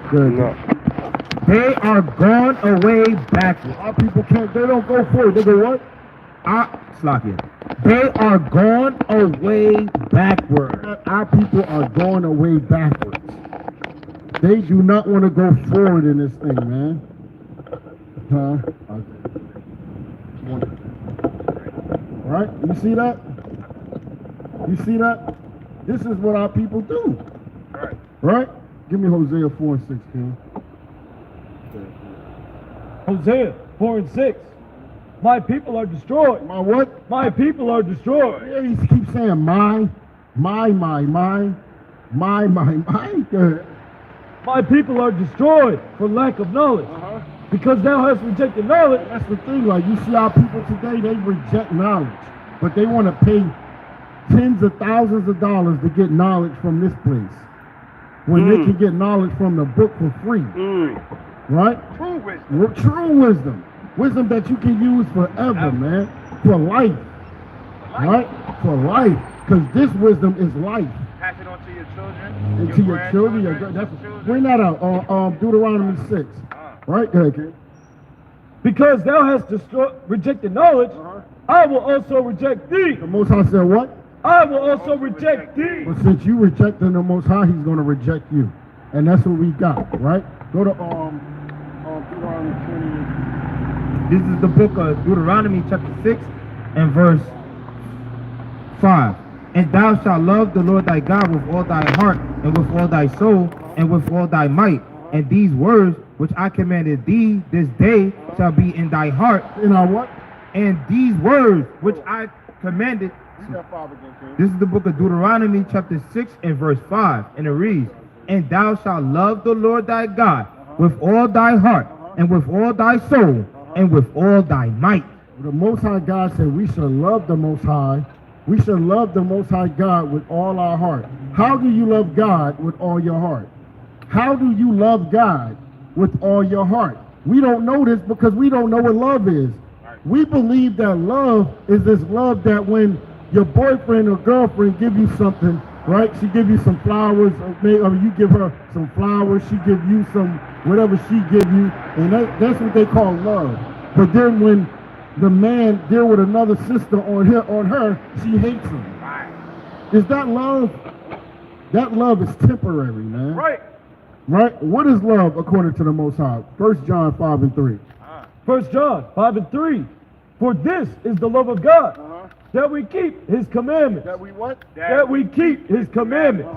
Good. No. They are gone away backwards. Our people can't, they don't go forward. They go what? Sloppy. They are gone away backward. Our people are going away backwards. They do not want to go forward in this thing, man. Huh? Right? You see that? You see that? This is what our people do. Right. Right? Give me Hosea 4 and 6, King. Hosea 4 and 6. My people are destroyed. My what? My people are destroyed. Yeah, he keeps saying my. Go ahead. My people are destroyed for lack of knowledge. Because thou hast rejected knowledge. That's the thing, like you see our people today, they reject knowledge. But they want to pay tens of thousands of dollars to get knowledge from this place. When they can get knowledge from the book for free. Right? True wisdom. True wisdom. Wisdom that you can use forever, man. For life. Right? For life. Because this wisdom is life. Pass it on to your children. And to your children. Bring that out. Deuteronomy 6. Right? Go ahead, kid. Because thou hast rejected knowledge, I will also reject thee. The Most High said what? I will also reject thee. But since you rejected the Most High, He's going to reject you. And that's what we got, right? Go to Deuteronomy 28. This is the book of Deuteronomy chapter 6 and verse 5. And thou shalt love the Lord thy God with all thy heart, and with all thy soul, and with all thy might. And these words which I commanded thee this day shall be in thy heart. In our what? And these words which I commanded. This is the book of Deuteronomy chapter 6 and verse 5. And it reads, and thou shalt love the Lord thy God with all thy heart, and with all thy soul, and with all thy might. The Most High God said we should love the Most High. We should love the Most High God with all our heart. How do you love God with all your heart? How do you love God with all your heart? We don't know this because we don't know what love is. We believe that love is this love that when your boyfriend or girlfriend give you something, right? She give you some flowers, or you give her some flowers, she give you some whatever she give you, and that's what they call love. But then when the man deal with another sister on her, she hates him. Is that love? That love is temporary, man. Right. Right? What is love according to the Most High? 1 John 5 and 3. 1 John 5 and 3. For this is the love of God, that we keep His commandments. That we what? That we keep His commandments.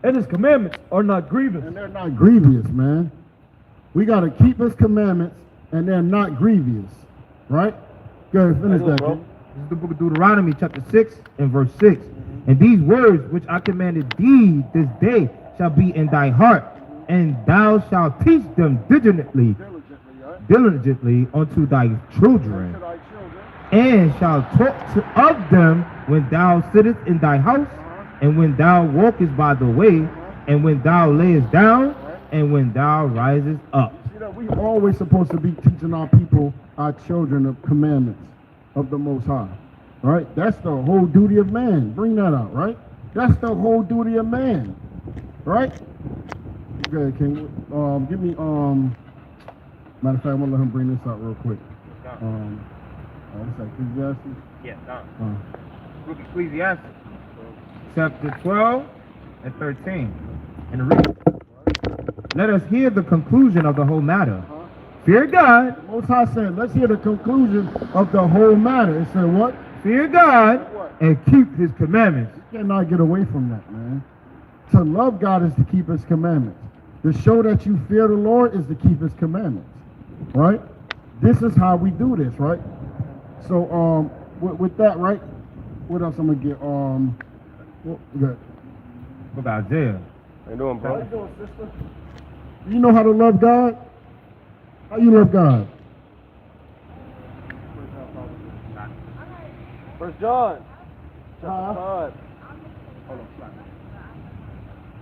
And His commandments are not grievous. And they're not grievous, man. We got to keep His commandments, and they're not grievous. Right? Go ahead, finish that, bro. This is the book of Deuteronomy chapter 6 and verse 6. And these words which I commanded thee this day shall be in thy heart, and thou shalt teach them diligently unto thy children, and shalt talk of them when thou sittest in thy house, and when thou walkest by the way, and when thou layest down, and when thou risest up. You know, we always supposed to be teaching our people, our children, the commandments of the Most High. Right? That's the whole duty of man. Bring that out, right? That's the whole duty of man. Right? Okay, can you, give me, matter of fact, I'm going to let him bring this out real quick. What's that, Ecclesiastes? Yeah, Book of Ecclesiastes, chapter 12 and 13. And it reads, let us hear the conclusion of the whole matter. Fear God. The Most High said, let's hear the conclusion of the whole matter. It said what? Fear God and keep His commandments. You cannot get away from that, man. To love God is to keep His commandments. To show that you fear the Lord is to keep His commandments. Right? This is how we do this, right? So, with that, right? What else I'm gonna get? Good. Book of Isaiah. How you doing, bro? How you doing, sister? You know how to love God? How you love God? 1 John.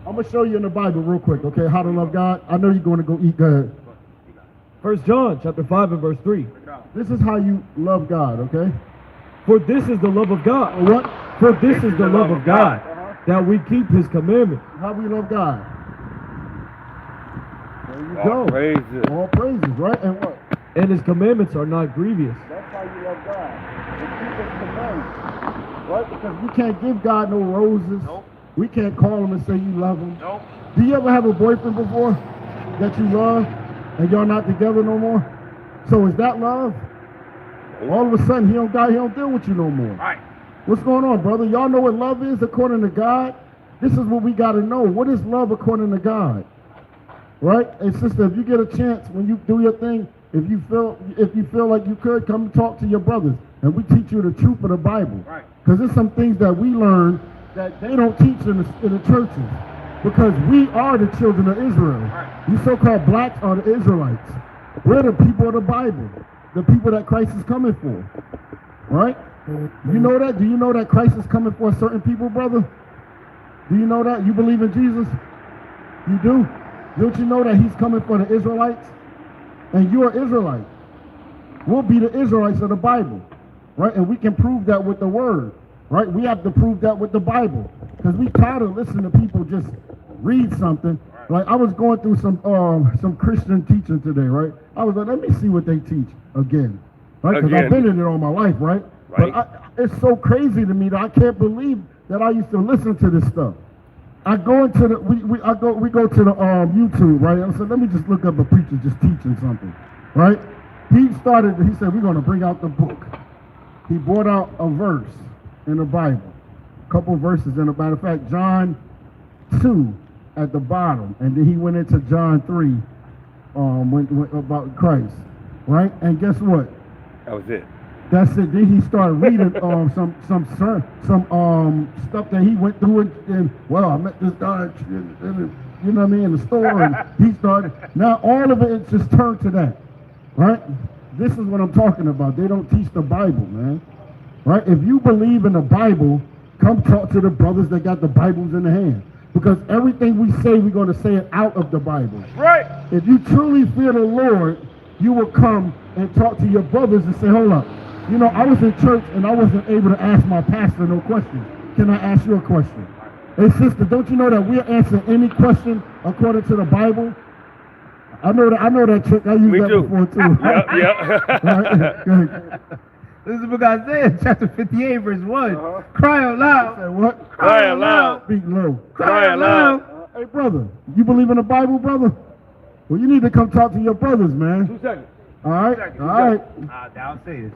I'm gonna show you in the Bible real quick, okay? How to love God. I know you're going to go eat. Go ahead. 1 John chapter 5 and verse 3. This is how you love God, okay? For this is the love of God. What? For this is the love of God, that we keep His commandments. How we love God? There you All go. praises. All praises, right? And what? And his commandments are not grievous. That's how you love God. To keep his commandments. Right? Because we can't give God no roses. Nope. We can't call him and say you love him. Nope. Do you ever have a boyfriend before that you love and y'all not together no more? So is that love? All of a sudden he don't deal with you no more. Right. What's going on, brother? Y'all know what love is according to God? This is what we got to know. What is love according to God? Right? And sister, if you get a chance when you do your thing, if you feel like you could, come talk to your brothers, and we teach you the truth of the Bible. Right. Because there's some things that we learn that they don't teach in the churches. Because we are the children of Israel. Right. You so-called blacks are the Israelites. We're the people of the Bible, the people that Christ is coming for. Right? You know that? Do you know that Christ is coming for certain people, brother? Do you know that? You believe in Jesus? You do? Don't you know that he's coming for the Israelites? And you're an Israelite. We'll be the Israelites of the Bible. Right? And we can prove that with the word. Right? We have to prove that with the Bible. Because we tired of listening to people just read something. Like I was going through some Christian teaching today, right? I was like, let me see what they teach again. Right? Because I've been in it all my life, right? Right. But it's so crazy to me that I can't believe that I used to listen to this stuff. I go into the we go to the YouTube, right? I said, let me just look up a preacher just teaching something, right? He said, we're gonna bring out the book. He brought out a verse in the Bible, a couple verses in the matter of fact, John 2 at the bottom, and then he went into John 3 when about Christ, right? And guess what? That was it. That's it. Then he started reading some stuff that he went through and well, I met this guy in you know what I mean, in the store, and he started. Now all of it just turned to that, right? This is what I'm talking about. They don't teach the Bible, man. Right? If you believe in the Bible, come talk to the brothers that got the Bibles in the hand. Because everything we say, we're going to say it out of the Bible. Right. If you truly fear the Lord, you will come and talk to your brothers and say, hold up. You know, I was in church and I wasn't able to ask my pastor no questions. Can I ask you a question? Hey, sister, don't you know that we'll answer any question according to the Bible? I know that trick. I used Me that too. before too. Yep. Right? Go ahead. This is the book of Isaiah, chapter 58, verse 1. Cry out loud. Say what? Cry out loud. Speak low. Cry out loud. Hey, brother, you believe in the Bible, brother? Well, you need to come talk to your brothers, man. 2 seconds. All right? All right. I'll say this.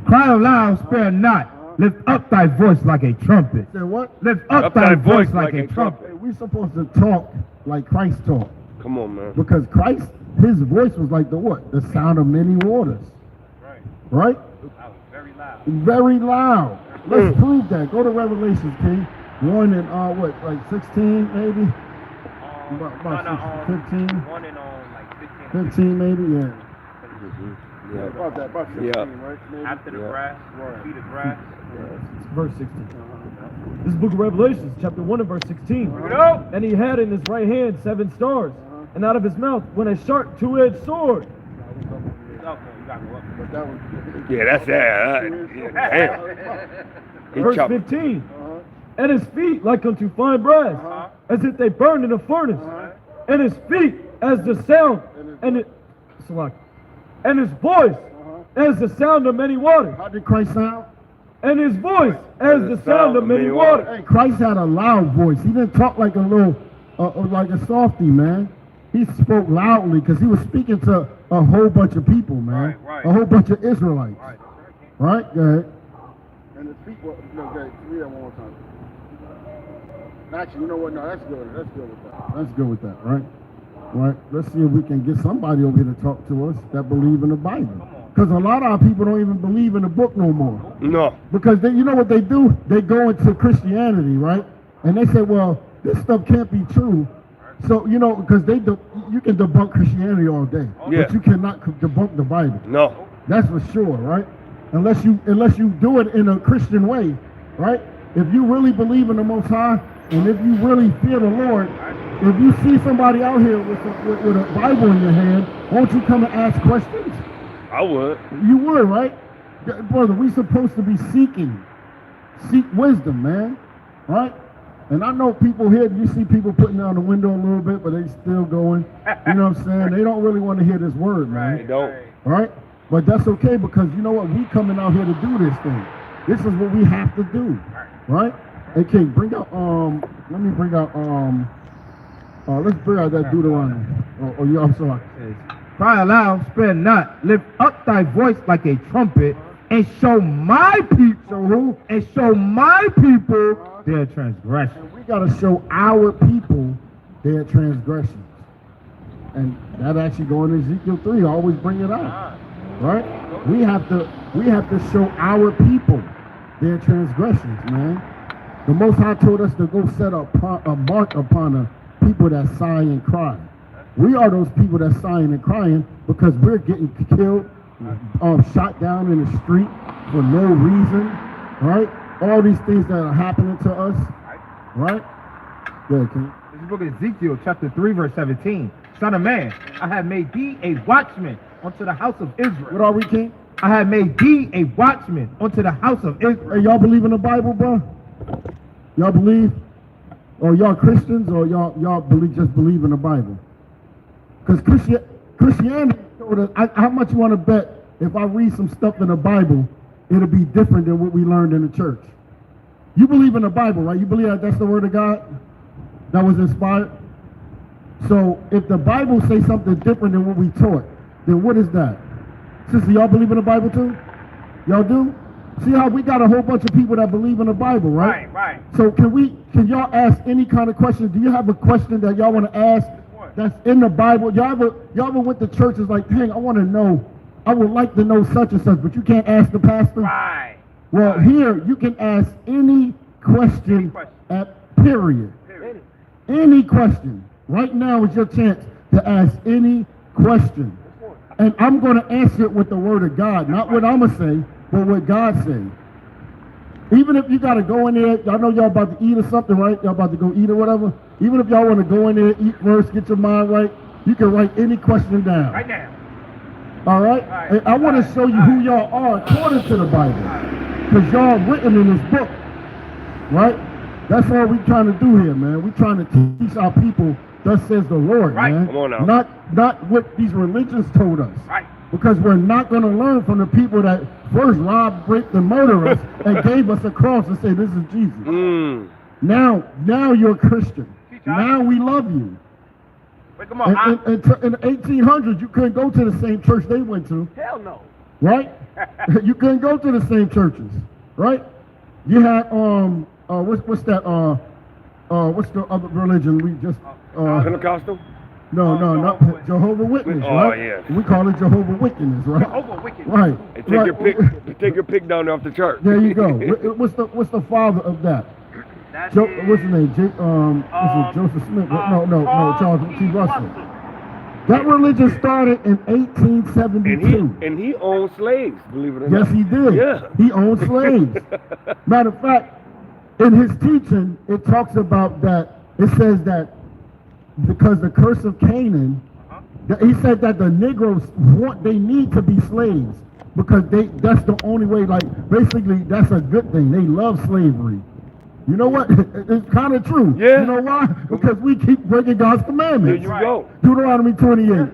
Cry out loud, spare not. Lift up thy voice like a trumpet. Say what? Lift up thy voice like a Hey, trumpet. we supposed to talk like Christ talked. Come on, man. Because Christ, his voice was like the what? The sound of many waters. Right. Right? That was very loud. Very loud. Let's prove that. Go to Revelation, King. 1 and what, like 16 maybe? About 15? 1 and like 15. 15 maybe, yeah. Yeah. About that, about 16, right? Maybe. After the grass, feet of grass. Verse 16. This is the book of Revelation, chapter 1 and verse 16. Here we go. And he had in his right hand 7 stars, and out of his mouth went a sharp 2-edged sword. Yeah, that's that. Damn. He Verse chopped. 15. And his feet like unto fine brass, as if they burned in a furnace. And his feet as the sound, and his voice as the sound of many waters. How did Christ sound? And his voice as the sound of many waters. Hey, Christ had a loud voice. He didn't talk like a little, like a softy, man. He spoke loudly because he was speaking to a whole bunch of people, man. Right. A whole bunch of Israelites. Right? Go ahead. And the people, no, okay, read that one more time. Actually, you know what? No, that's good. That's good with that. Let's go with that, right? Right. Let's see if we can get somebody over here to talk to us that believe in the Bible. Because a lot of our people don't even believe in the book no more. No. Because you know what they do? They go into Christianity, right? And they say, well, this stuff can't be true. So, you know, because you can debunk Christianity all day. Yeah. But you cannot debunk the Bible. No. That's for sure, right? Unless you do it in a Christian way, right? If you really believe in the Most High, and if you really fear the Lord, if you see somebody out here with a Bible in your hand, won't you come and ask questions? I would. You would, right? Brother, we supposed to be seek wisdom, man, right? And I know people here, you see people putting down the window a little bit, but they still going. You know what I'm saying? They don't really want to hear this word, man. They don't. Right? But that's okay because you know what? We coming out here to do this thing. This is what we have to do. Right? Hey, King, bring out, let me bring out, let's bring out that Deuteronomy. Oh, yeah, I'm sorry. Cry aloud, spare not, lift up thy voice like a trumpet, and show my people who? And show my people their transgressions. And we got to show our people their transgressions. And that actually going in Ezekiel 3, I always bring it out. Right? We have to show our people their transgressions, man. The Most High told us to go set a mark upon the people that sigh and cry. We are those people that sighing and crying because we're getting killed, shot down in the street for no reason, right? All these things that are happening to us, right? Yeah, King. This is the book of Ezekiel, chapter 3, verse 17. Son of man, I have made thee a watchman unto the house of Israel. What are we, King? I have made thee a watchman unto the house of Israel. Hey, y'all believe in the Bible, bro? Y'all believe? Or y'all Christians, or y'all just believe in the Bible? Because Christianity told us, how much you want to bet if I read some stuff in the Bible, it'll be different than what we learned in the church? You believe in the Bible, right? You believe that that's the word of God? That was inspired? So if the Bible says something different than what we taught, then what is that? Sister, y'all believe in the Bible too? Y'all do? See how we got a whole bunch of people that believe in the Bible, right? Right. So can y'all ask any kind of question? Do you have a question that y'all want to ask that's in the Bible? Y'all ever went to churches like, dang, I want to know, I would like to know such and such, but you can't ask the pastor? Right. Well, here you can ask any question at period. Any question. Right now is your chance to ask any question. And I'm going to answer it with the word of God, not what I'm going to say, but what God said. Even if you got to go in there, y'all know y'all about to eat or something, right? Y'all about to go eat or whatever. Even if y'all want to go in there, eat first, get your mind right, you can write any question down. Right now. All right? And I want to show you who y'all are according to the Bible. Because y'all written in this book. Right? That's all we're trying to do here, man. We're trying to teach our people, thus says the Lord, man. Come on now. Not what these religions told us. Right. Because we're not going to learn from the people that first robbed, raped, and murdered us and gave us a cross and say, this is Jesus. Now you're a Christian. Now we love you. Wait, come on. In the 1800s, you couldn't go to the same church they went to. Hell no. Right? You couldn't go to the same churches. Right? You had, what's that, what's the other religion we just, Pentecostal? No, not Jehovah Witness, Oh, right? yeah. We call it Jehovah Witness, right? Jehovah Witness. Right. Hey, take your pick down off the church. There you go. What's the father of that? That's What's his name? Is it Joseph Smith? No, Charles T. Russell. That religion started in 1872. And he owned slaves, believe it or not. Yes, he did. Yeah. He owned slaves. Matter of fact, in his teaching, it talks about that. It says that because the curse of Canaan, he said that the Negroes they need to be slaves because that's the only way. Like basically, that's a good thing. They love slavery. You know what? It's kind of true. Yeah. You know why? Because we keep breaking God's commandments. There you go. Deuteronomy 28.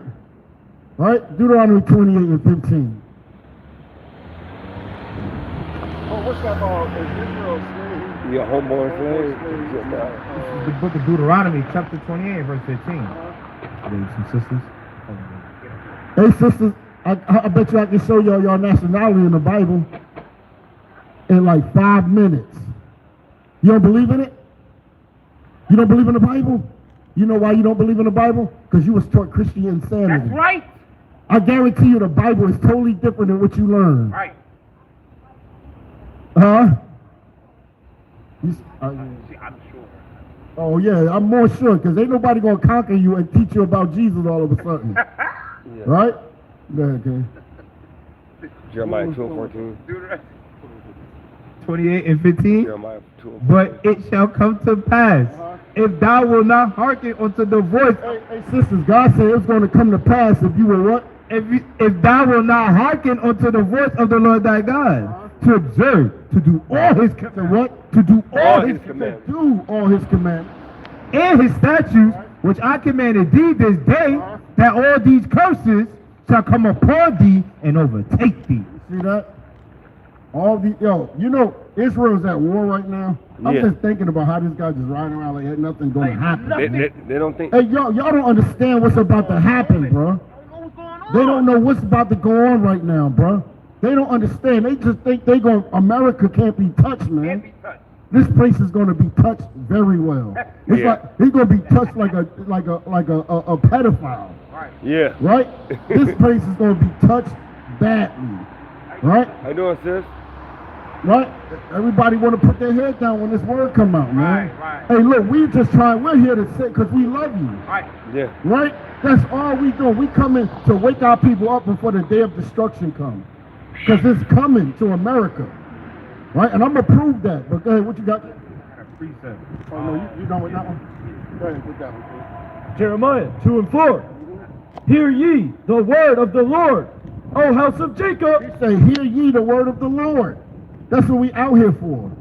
Right? Deuteronomy 28 and 15. Oh, what's that is Israel slave? You're a homeborn slave. This is the book of Deuteronomy, chapter 28, verse 15. Ladies and sisters. Hey, sisters, I bet you I can show y'all nationality in the Bible in like 5 minutes. You don't believe in it? You don't believe in the Bible? You know why you don't believe in the Bible? Because you was taught Christian insanity. That's right. I guarantee you the Bible is totally different than what you learned. Right. Huh? See, I'm sure. Oh yeah, I'm more sure because ain't nobody gonna conquer you and teach you about Jesus all of a sudden. Right? Go ahead, King. Jeremiah 12:14. 28 and 15. Jeremiah 12:14. But it shall come to pass, if thou wilt not hearken unto the voice, Hey, sisters, God said it's going to come to pass if you will what? if thou wilt not hearken unto the voice of the Lord thy God, to observe, to do all his To what? to do all his commandments. do all his commandments, and his statutes, which I commanded thee this day, that all these curses shall come upon thee and overtake thee. see that? All the you know, Israel's at war right now. I'm Yeah. just thinking about how this guy just riding around like ain't nothing gonna happen. They don't think. Hey, y'all don't understand what's about to happen, bro. They don't know what's about to go on right now, bro. They don't understand. They just think America can't be touched, man. This place is going to be touched very well. It's Yeah. like he's going to be touched like a pedophile, Yeah. right? This place is going to be touched badly, right? How you doing, sis? Right? Everybody want to put their head down when this word come out, man. Right. Hey, look, we're here to say because we love you. Yeah. Right? That's all we do. We come in to wake our people up before the day of destruction comes. Because it's coming to America. Right? And I'm going to prove that. But go ahead, what you got? Oh, no, you done with that one? Go ahead, with that one, please. Jeremiah 2 and 4. Hear ye the word of the Lord, O house of Jacob. He say, hear ye the word of the Lord. That's what we out here for.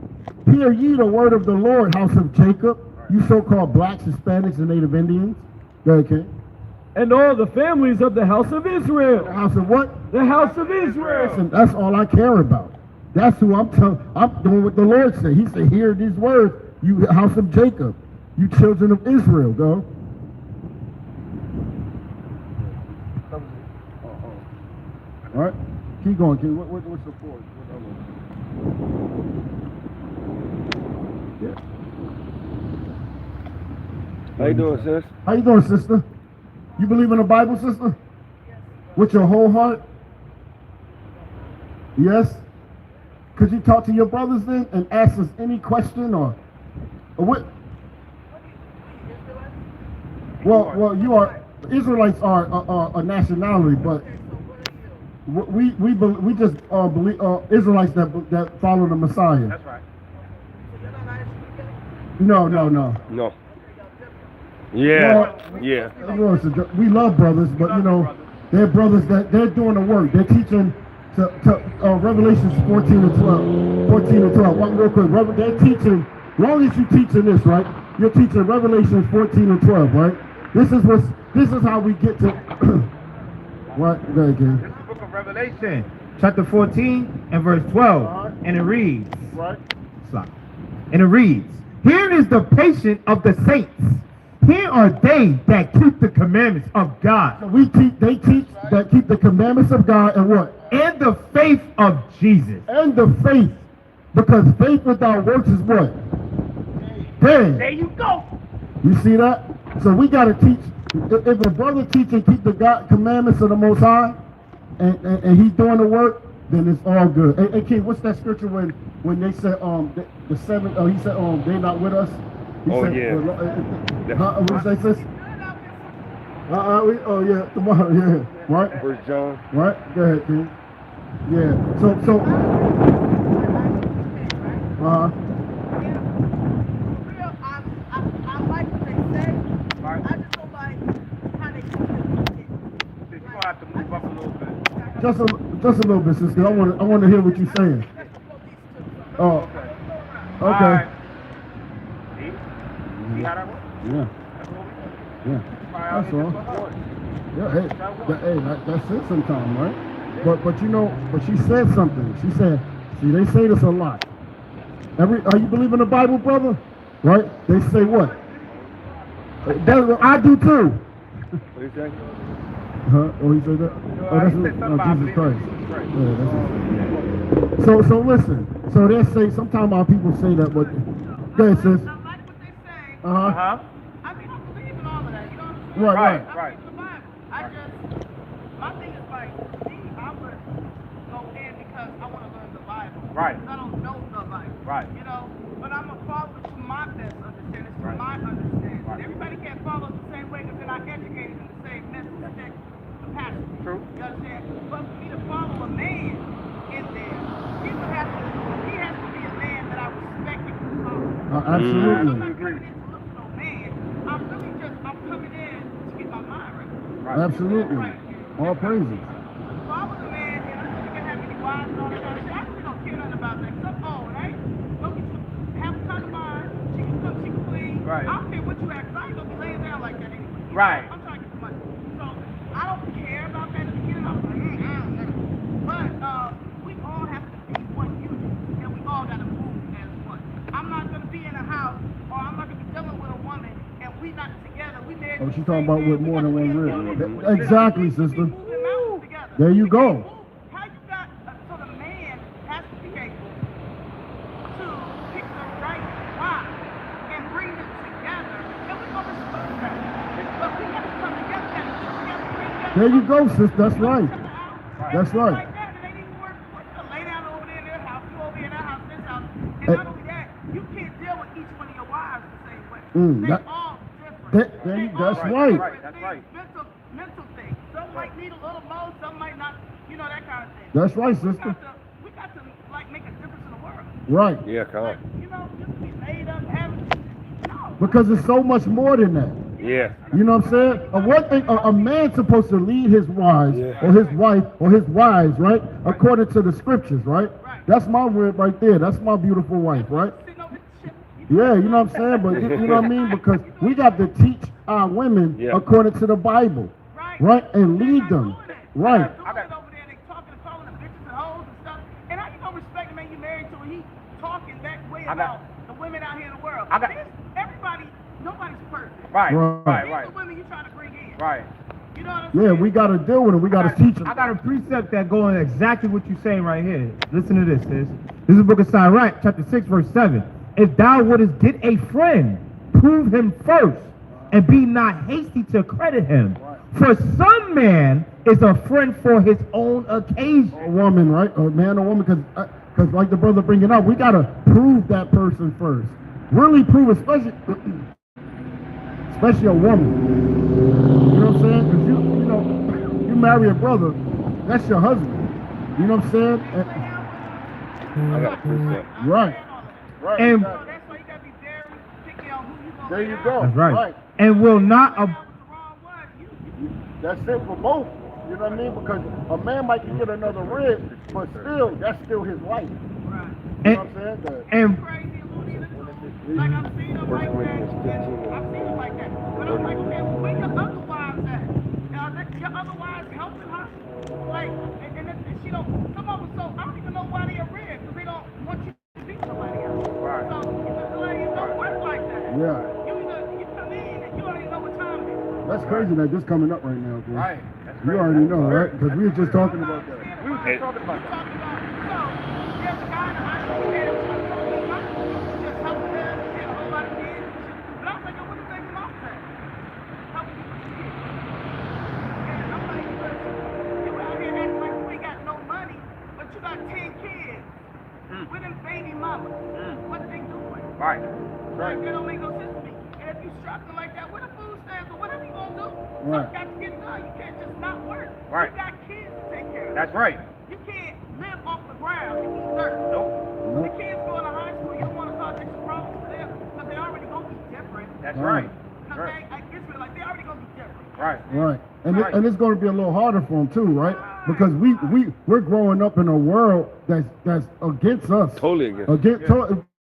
Hear ye the word of the Lord, house of Jacob. You so-called blacks, Hispanics, and Native Indians. Go ahead, King. And all the families of the house of The Israel. house of what? The house of Israel. Listen, that's all I care about. That's who I'm doing what the Lord said. He said, hear these words, you house of Jacob, you children of Israel. Go. All right. Keep going, King. What's the fourth? Yeah. How you doing, sis? How you doing, sister? You believe in the Bible, sister? With your whole heart? Yes? Could you talk to your brothers then and ask us any question or what? Well, you are Israelites are a nationality, but we just believe Israelites that follow the Messiah. That's right. No. No. Yeah. Yeah. We love brothers, but you know, they're brothers that they're doing the work. They're teaching to Revelations 14 and 12. 14 and 12. One real quick. They're teaching, as long as you're teaching this, right? You're teaching Revelations 14 and 12, right? This is how we get to what? Go ahead, King. This is the book of Revelation, chapter 14 and verse 12. And it reads, Right. stop. And it reads, here is the patience of the saints. Here are they that keep the commandments of God. So they teach that keep the commandments of God and what? And the faith of Jesus. And the faith. Because faith without works is what? Dead. There you go. You see that? So we got to teach. If a brother teach and keep the God commandments of the Most High, and he's doing the work, then it's all good. Hey, King, what's that scripture when they said the seven? He said they're not with us. He said, yeah. What did they say? Yeah, tomorrow. Yeah, right. First John. Right. Go ahead, King. Yeah. So. I like what they say. I just don't like how they do it. You're gonna have to move up a little bit. Just a little bit, sister. I want to hear what you're saying. Oh. Okay. Alright. See how that works? Yeah. That's what we do. Yeah. That's all. Yeah. Hey, that's it sometimes, right? But you know, she said something. She said, see, they say this a lot. Are you believe in the Bible, brother? Right? They say what? I do too. What do you say? Huh? Oh, he said that? Oh, that's Jesus Christ. Yeah, that's it. So listen. So they say sometimes our people say that, but go ahead, sis. I like what they say. Uh huh. I mean, I believe in all of that. You know what I'm saying? Right. I believe in the Bible. My thing is like, me, I would go in because I want to learn the Bible. Right. I don't know the Bible. Right. You know, but I'm a follower to my best understanding, to my understanding. Right. Everybody can't follow the same way because they're not educated in the same message capacity. True. You understand? But for me to follow a man in there, he has to be a man that I respect and can follow. Absolutely. I'm not coming in to look for no man. I'm coming in to get my mind right. Absolutely. All praises. Follow the man, and I'm sure you can have any wives and all that kind of shit. I really don't care nothing about that. 'Cause I'm old, right? Don't get you have I don't care what you ask. I ain't gonna be laying down like that anyway. Right. I'm trying to get some money. So I don't care about that at the beginning. I was like, but we all have to be one unit, and we all gotta move as one. I'm not gonna be in a house, or I'm not gonna be dealing with a woman, and we not together. We married. Oh, she's talking about with more than one rib. Exactly, sister. Moving mountains together. There you We can't go. move. How you got so the man has to be able to pick the right wife and bring them together, and we're gonna respect that. But we have to come together, we have to bring together. There you go, sis. That's right. That's Everything right. Like that, it ain't even worth it. You lay down over there in their house, you over here in their house, this house, and not only that, you can't deal with each one of your wives the same way. They that- all different. that's They all right. different That's things, right. Mental things. Some might need a little more, some might not. You know, that kind of thing. That's right, We sister. got to like make a difference in the world. Right. Yeah, come on. You know, just be made up, having no. Because it's so much more than that. Yeah. You know what I'm saying? One thing, a man's supposed to lead his wives Yeah. or his wife or his wives, right? According to the scriptures, right? That's my word right there. That's my beautiful wife, right? Sitting over this shit. Yeah, you know what I'm saying? But you know what I mean? Because we got to teach our women Yeah. according to the Bible, right? And lead them, right? They're doing it over there, they talking and calling them bitches and hoes and stuff. And how you gonna respect a man you married to and he talking that way about the women out here in the world? Everybody, nobody's perfect. Right. Right. These are women you trying to bring in. Right. You know what I'm Yeah, saying? we got to deal with them. We got to teach them. I got a precept that going exactly what you're saying right here. Listen to this, sis. This is the book of Sirach, chapter 6, verse 7. If thou wouldest get a friend, prove him first, and be not hasty to credit him. For some man is a friend for his own occasion. A woman, right? A man or woman, because like the brother bringing up, we got to prove that person first. Really prove, especially a woman. You know what I'm saying? Because you marry a brother, that's your husband. You know what I'm saying? I got a precept. Right. Right. And So that's why you gotta be very picky on who you gonna There lay you down go. with. that's right. Right. And will not Lay down with the wrong one, you That's it for both. You know what I mean? Because a man might can get another rib, but still, that's still his wife. right. You know what I'm saying? and Crazy and loony in the truth. Like I've seen them like that. And I've seen them like that. But I'm like, okay, well, where your other wives at? Your other wives helping her? Like, and she don't, some of them, so I don't even know why they are red, because they don't want you to be somebody else. Right. So, it don't work like that. Yeah. You come in and you don't even know what time it is. That's crazy that this coming up right now, bro. Right. That's You great. already know, right? Because we were just talking about that. We were just talking about that. So, there's a guy in the high school that was just helping them, he had a whole lot of kids and shit. But I was like, yo, what the thing is off that? Helping you with your kids. And I'm like, you out here acting like you ain't got no money, but you got 10 kids with them baby mamas. What they doing? Right. Like, that don't make no sense to me. And if you struggling like that, where the food stamps or whatever you gonna do? Right. Something got to get done. You can't just not work. Right. You got kids to take care of. That's right. You can't live off the ground and eat dirt. Nope. The kids going to high school, you don't want to cause extra problems for them because they already gonna be different. That's Right. right. Because Right. like they already gonna be different. Right. Right. And Right. and it's going to be a little harder for them too, right? Because we're growing up in a world that's against us. Totally against.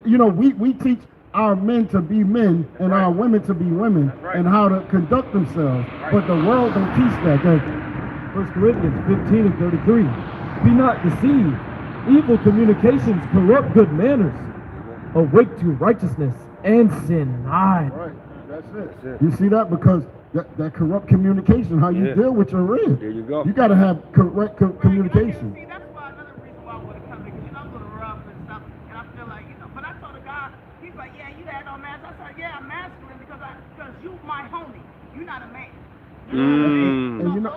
We teach our men to be men and our women to be women right. and how to conduct themselves. But the world don't teach that. 1 Corinthians 15 and 33. Be not deceived. Evil communications corrupt good manners. Awake to righteousness and sin not. Right. That's it. That's it. You see that? Because that corrupt communication, how you Yeah. deal with your rib. There you go. You got to have correct communication. See, that's why another reason why I want to come here, because I'm a little rough and stuff, and I feel like, but I told the guy, he's like, yeah, you had no mask. I said, yeah, I'm masculine because you my homie. You're not a man. You know what I mean? And So you know-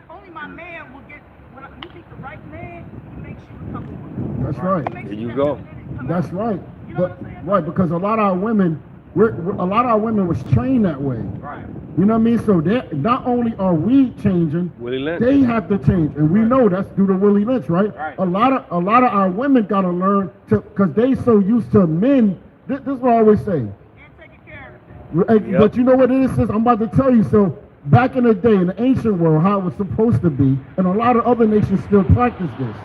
only my man will get, when you meet the right man, he makes you a couple of That's right. There you go. That's right. You know what I'm saying? Right, because a lot of our women, a lot of our women was trained that way. Right. You know what I mean? So not only are we changing, Willie Lynch. they have to change, and we know that's due to Willie Lynch, right? Right. A lot of our women got to learn to, because they so used to men. This is what I always say. And taking care of it. Yep. But you know what it is? Sis? I'm about to tell you. So back in the day, in the ancient world, how it was supposed to be, and a lot of other nations still practice this.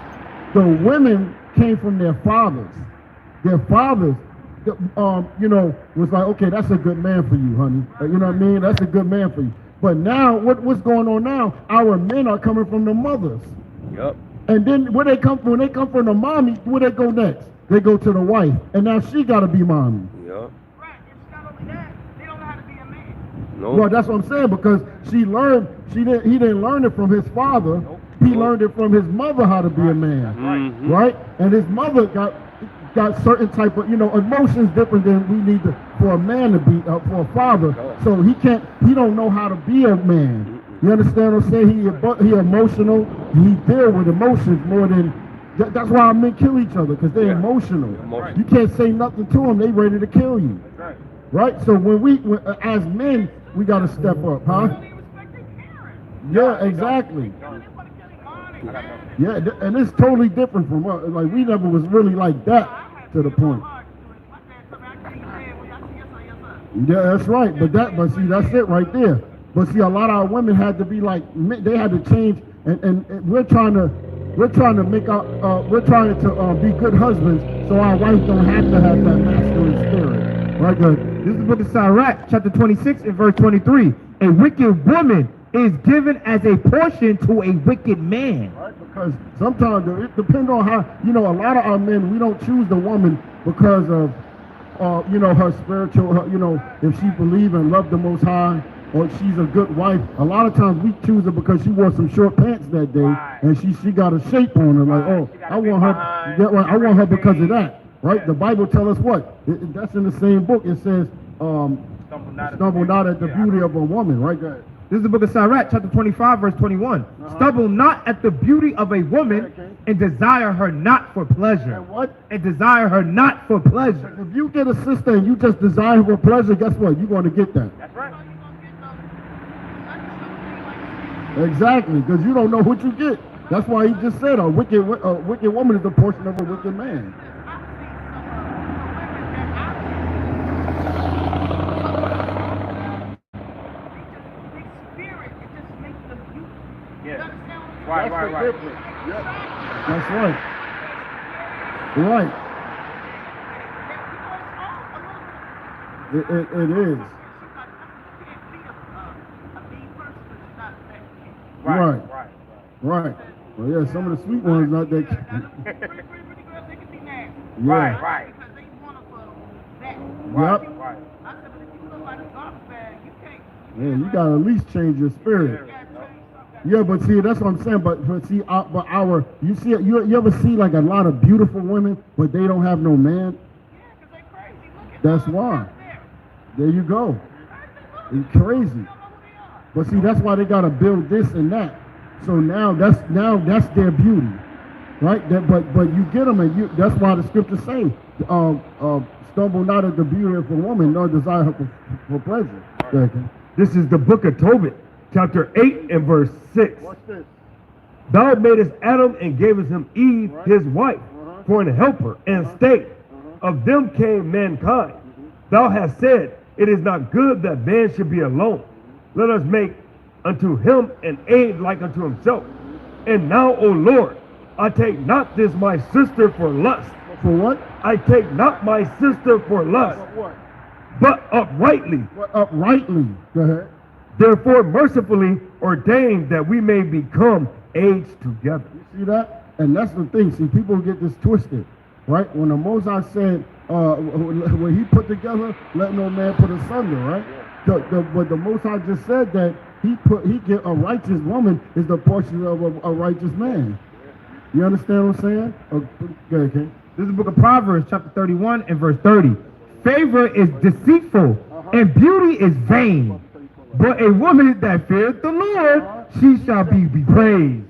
The women came from their fathers. Their fathers you know, was like, okay, that's a good man for you, honey. You know what I mean? That's a good man for you. But now, what's going on now? Our men are coming from the mothers. Yup. And then when they come from the mommy, where they go next? They go to the wife, and now she got to be mommy. Yup. Right. It's not only that, they don't know how to be a man. Nope. Well, that's what I'm saying, because he didn't learn it from his father. He learned it from his mother how to be a man, Mhm. right? And his mother got certain type of, you know, emotions different than we need for a man to be, for a father. So he don't know how to be a man. You understand what I'm saying? He emotional. He deal with emotions more than. That's why men kill each other, because they're emotional. Emotional. You can't say nothing to them; they ready to kill you. Right. Right? So when as men, we got to step up, huh? They don't even respect their parents. Yeah, exactly. They want to kill their mom and dad. Yeah, and it's totally different from us. Like, we never was really like that to the point. My dad told me I can't stand when y'all see us on your son. Yeah, that's right. But see, that's it right there. But see, a lot of our women had to be like, they had to change, and we're trying to make we're trying to be good husbands, so our wives don't have to have that masculine spirit. Right, good. This is the book of Sirach, chapter 26 and verse 23. A wicked woman is given as a portion to a wicked man. Right, because sometimes it depends on how, you know, a lot of our men, we don't choose the woman because of, you know, her spiritual, you know, if she believe and love the Most High, or she's a good wife. A lot of times we choose her because she wore some short pants that day, and she got a shape on her. Like, oh, I want her. Yeah, right, I want her because of that. Right? The Bible tells us what? That's in the same book. It says, stumble not at the beauty of a woman. Right? Go ahead. This is the book of Sirach, chapter 25, verse 21. Stumble not at the beauty of a woman, and desire her not for pleasure. And what? And desire her not for pleasure. If you get a sister and you just desire her for pleasure, guess what? You're going to get that. That's right. Exactly, because you don't know what you get. That's why he just said a wicked woman is the portion of a wicked man. Right. Yep. That's right. Right. It is. Right. Well, yeah, some of the sweet ones not that. Yeah. Right. Because they want to for that. Yep. I said, but if you look like a garbage bag, you can't. Yeah, you gotta at least change your spirit. Yeah, but see, that's what I'm saying. But see, but you see, you ever see like a lot of beautiful women, but they don't have no man? Yeah, because they crazy. Look at That's them. why. There you go. It's crazy. But see, that's why they gotta build this and that. So now that's their beauty, right? But you get them, and that's why the scriptures say, stumble not at the beauty of a woman, nor desire her for pleasure. Okay. This is the book of Tobit, chapter 8 and verse 6. What's this? Thou madest Adam and gavest him Eve, Right. his wife, for an helper and stay. Of them came mankind. Thou hast said, it is not good that man should be alone. Let us make unto him an aid like unto himself. And now, O Lord, I take not this my sister for lust. For what? I take not my sister for lust, What? but uprightly. What uprightly? Go ahead. Therefore mercifully ordained that we may become aids together. You see that? And that's the thing. See, people get this twisted, right? When the Moses said, when he put together, let no man put asunder, right? But the Most High just said that he get a righteous woman is the portion of a righteous man. You understand what I'm saying? Go ahead, King. This is the book of Proverbs, chapter 31 and verse 30. Favor is deceitful, and beauty is vain. But a woman that feareth the Lord, she shall be praised.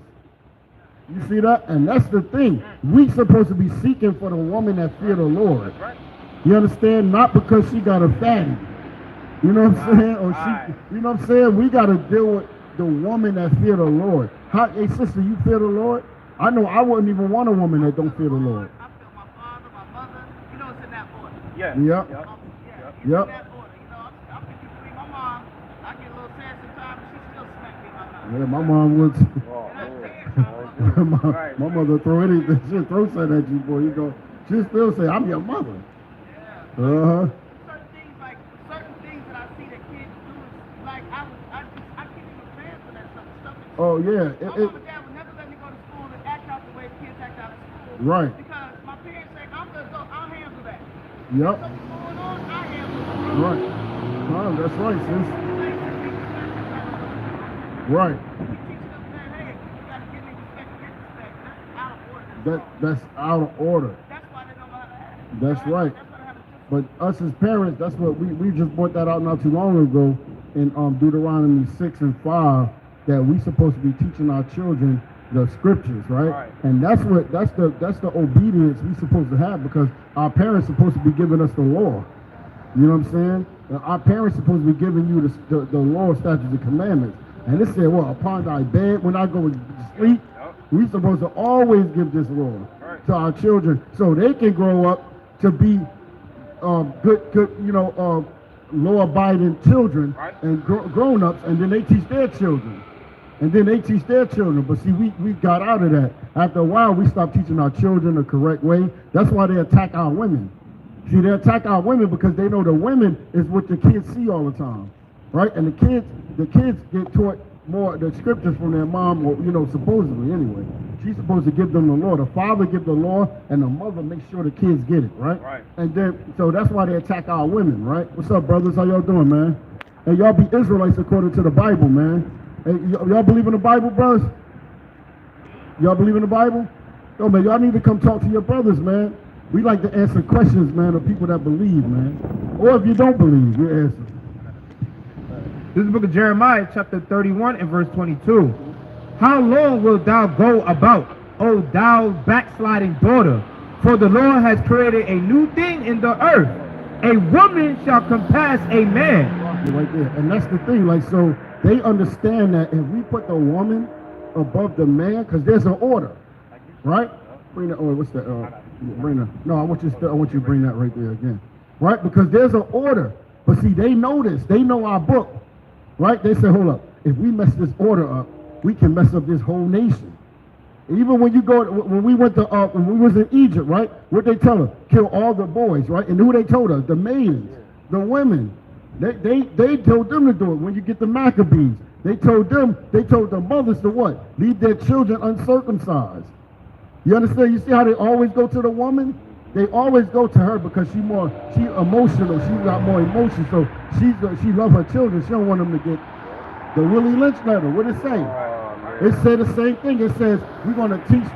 You see that? And that's the thing. We supposed to be seeking for the woman that fear the Lord. You understand? Not because she got a fatty. You know what I'm saying? Or she, you know what I'm saying? We got to deal with the woman that fear the Lord. Hey, sister, you fear the Lord? I know I wouldn't even want a woman that don't fear the Lord. I feel my father, my mother. You know, it's in that order. Yep. It's Yep. in that order. You know, I'm 53. My mom, I get a little sad sometimes, but she still smack me in my mouth. Yeah, my mom would. And I'm dead. my mother throw anything. She'll throw something at you, boy. You go. She'll still say, "I'm your mother." Uh-huh. certain things that I see that kids do is like I can't even plan for that stuff. Oh, yeah. My mom and dad would never let me go to school and act out the way kids act out of school. Right. Because my parents say I'm the adult, I'll handle that. Yep. Something's going on, I handle it. Right. Oh, that's right, sis. Right. That's out of order. That's why they don't know how to act. That's right. That's why they have to But us as parents, that's what we just brought that out not too long ago in Deuteronomy 6 and 5, that we supposed to be teaching our children the scriptures, right? Right. And that's the obedience we supposed to have, because our parents supposed to be giving us the law. You know what I'm saying? Our parents supposed to be giving you the law, statutes, and commandments. And it said, well, upon thy bed when I go to sleep, we supposed to always give this law to our children, so they can grow up to be good, law-abiding children and grown-ups, and then they teach their children. But see, we got out of that. After a while, we stopped teaching our children the correct way. That's why they attack our women. See, they attack our women because they know the women is what the kids see all the time, right? And the kids get taught more the scriptures from their mom, or supposedly anyway. She's supposed to give them the law. The father give the law, and the mother makes sure the kids get it, right? Right. And then, so that's why they attack our women, right? What's up, brothers? How y'all doing, man? And y'all be Israelites according to the Bible, man. Hey, y'all believe in the Bible, brothers? Y'all believe in the Bible? Yo, man, y'all need to come talk to your brothers, man. We like to answer questions, man, of people that believe, man. Or if you don't believe, we answer. This is the book of Jeremiah, chapter 31 and verse 22. How long wilt thou go about, O thou backsliding daughter? For the Lord has created a new thing in the earth. A woman shall compass a man. Right there. And that's the thing, like, so they understand that if we put the woman above the man, because there's an order, right? Bring that, what's that? Bring that. No, I want you to bring that right there again, right? Because there's an order. But see, they know this. They know our book, right? They say, hold up, if we mess this order up, we can mess up this whole nation. Even when we went to, when we was in Egypt, right? What they tell us? Kill all the boys, right? And who they told us? The maidens, the women. They told them to do it. When you get the Maccabees, they told the mothers to what? Leave their children uncircumcised. You understand? You see how they always go to the woman? They always go to her because she emotional. She got more emotion, so she love her children. She don't want them to get the Willie Lynch letter. What it say? It said the same thing. It says we're gonna teach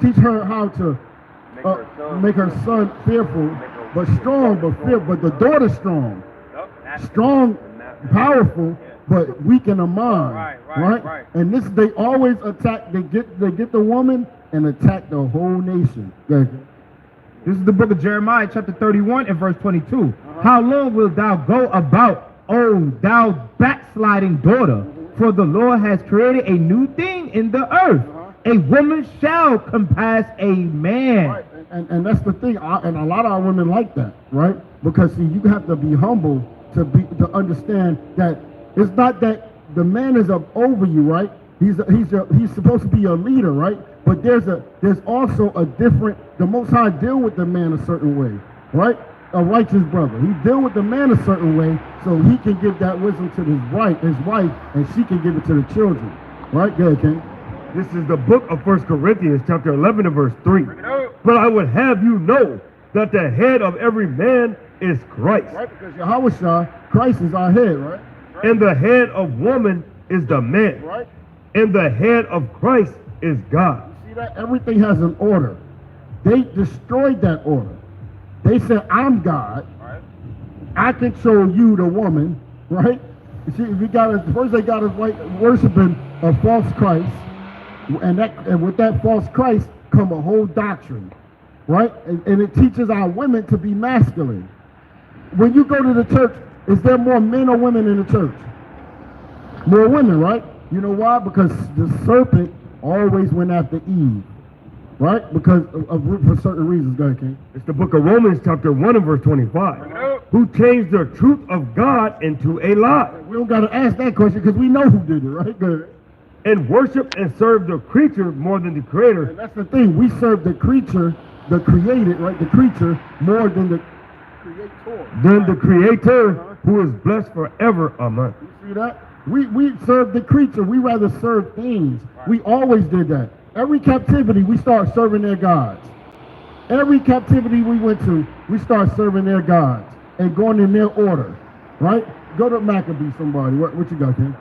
teach her how to make her son fearful, but strong, but the daughter strong, powerful, but weak in the mind, right? And they always attack. They get the woman and attack the whole nation. This is the book of Jeremiah, chapter 31 and verse 22. How long wilt thou go about, O thou backsliding daughter? For the Lord has created a new thing in the earth. A woman shall compass a man. Right. And that's the thing. And a lot of our women like that, right? Because see, you have to be humble to understand that it's not that the man is up over you, right? He's supposed to be a leader, right? But there's also a different. The Most High deal with the man a certain way, right? A righteous brother. He deal with the man a certain way so he can give that wisdom to his wife, and she can give it to the children. Right? Go ahead, King. This is the book of 1 Corinthians, chapter 11 and verse 3. But I would have you know that the head of every man is Christ. Right, because YAHAWAH, Christ is our head, right? And the head of woman is the man. Right. And the head of Christ is God. You see that? Everything has an order. They destroyed that order. They said, I'm God. Right. I control you, the woman, right? You see, first they got us worshiping a false Christ, and with that false Christ come a whole doctrine, right? And it teaches our women to be masculine. When you go to the church, is there more men or women in the church? More women, right? You know why? Because the serpent always went after Eve. Right? Because for certain reasons. Go ahead, King. It's the book of Romans, chapter 1 and verse 25. Who changed the truth of God into a lie. We don't got to ask that question because we know who did it, right? Go ahead. And worship and serve the creature more than the creator. And that's the thing. We serve the creature the created, right, the creature, more than the Creator. Then the Creator, who is blessed forever. Amen. You see that? We serve the creature. We rather serve things. We always did that. Every captivity, we start serving their gods. Every captivity we went to, we start serving their gods and going in their order, right? Go to Maccabee, somebody. What you got, King?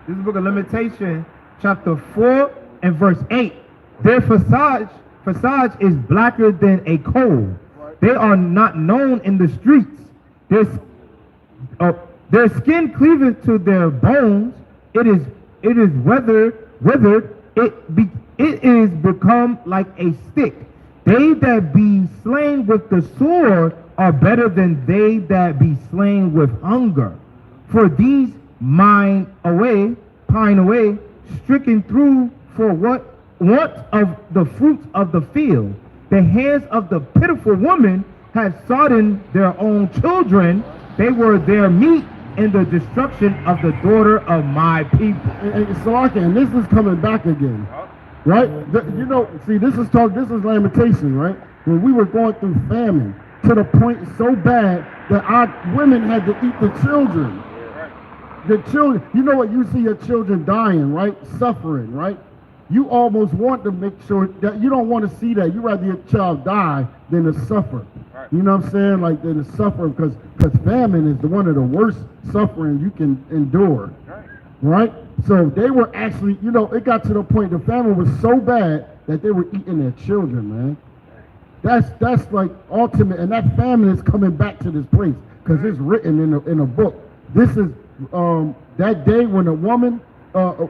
This is the book of Lamentation, chapter 4 and verse 8. Their visage is blacker than a coal. They are not known in the streets. Their skin cleaveth to their bones. It is withered. It is become like a stick. They that be slain with the sword are better than they that be slain with hunger. For these pine away, stricken through for want of the fruits of the field. The hands of the pitiful woman had sodden their own children. They were their meat in the destruction of the daughter of my people. And this is coming back again, right? This is lamentation, right? When we were going through famine to the point so bad that our women had to eat the children. The children, you know what? You see your children dying, right? Suffering, right? You almost want to make sure that you don't want to see that. You rather your child die than to suffer. Right. You know what I'm saying? Like than to suffer because famine is one of the worst suffering you can endure. Right? So they were actually, it got to the point the famine was so bad that they were eating their children, man. That's like ultimate, and that famine is coming back to this place because it's written in a book. This is that day when a woman, the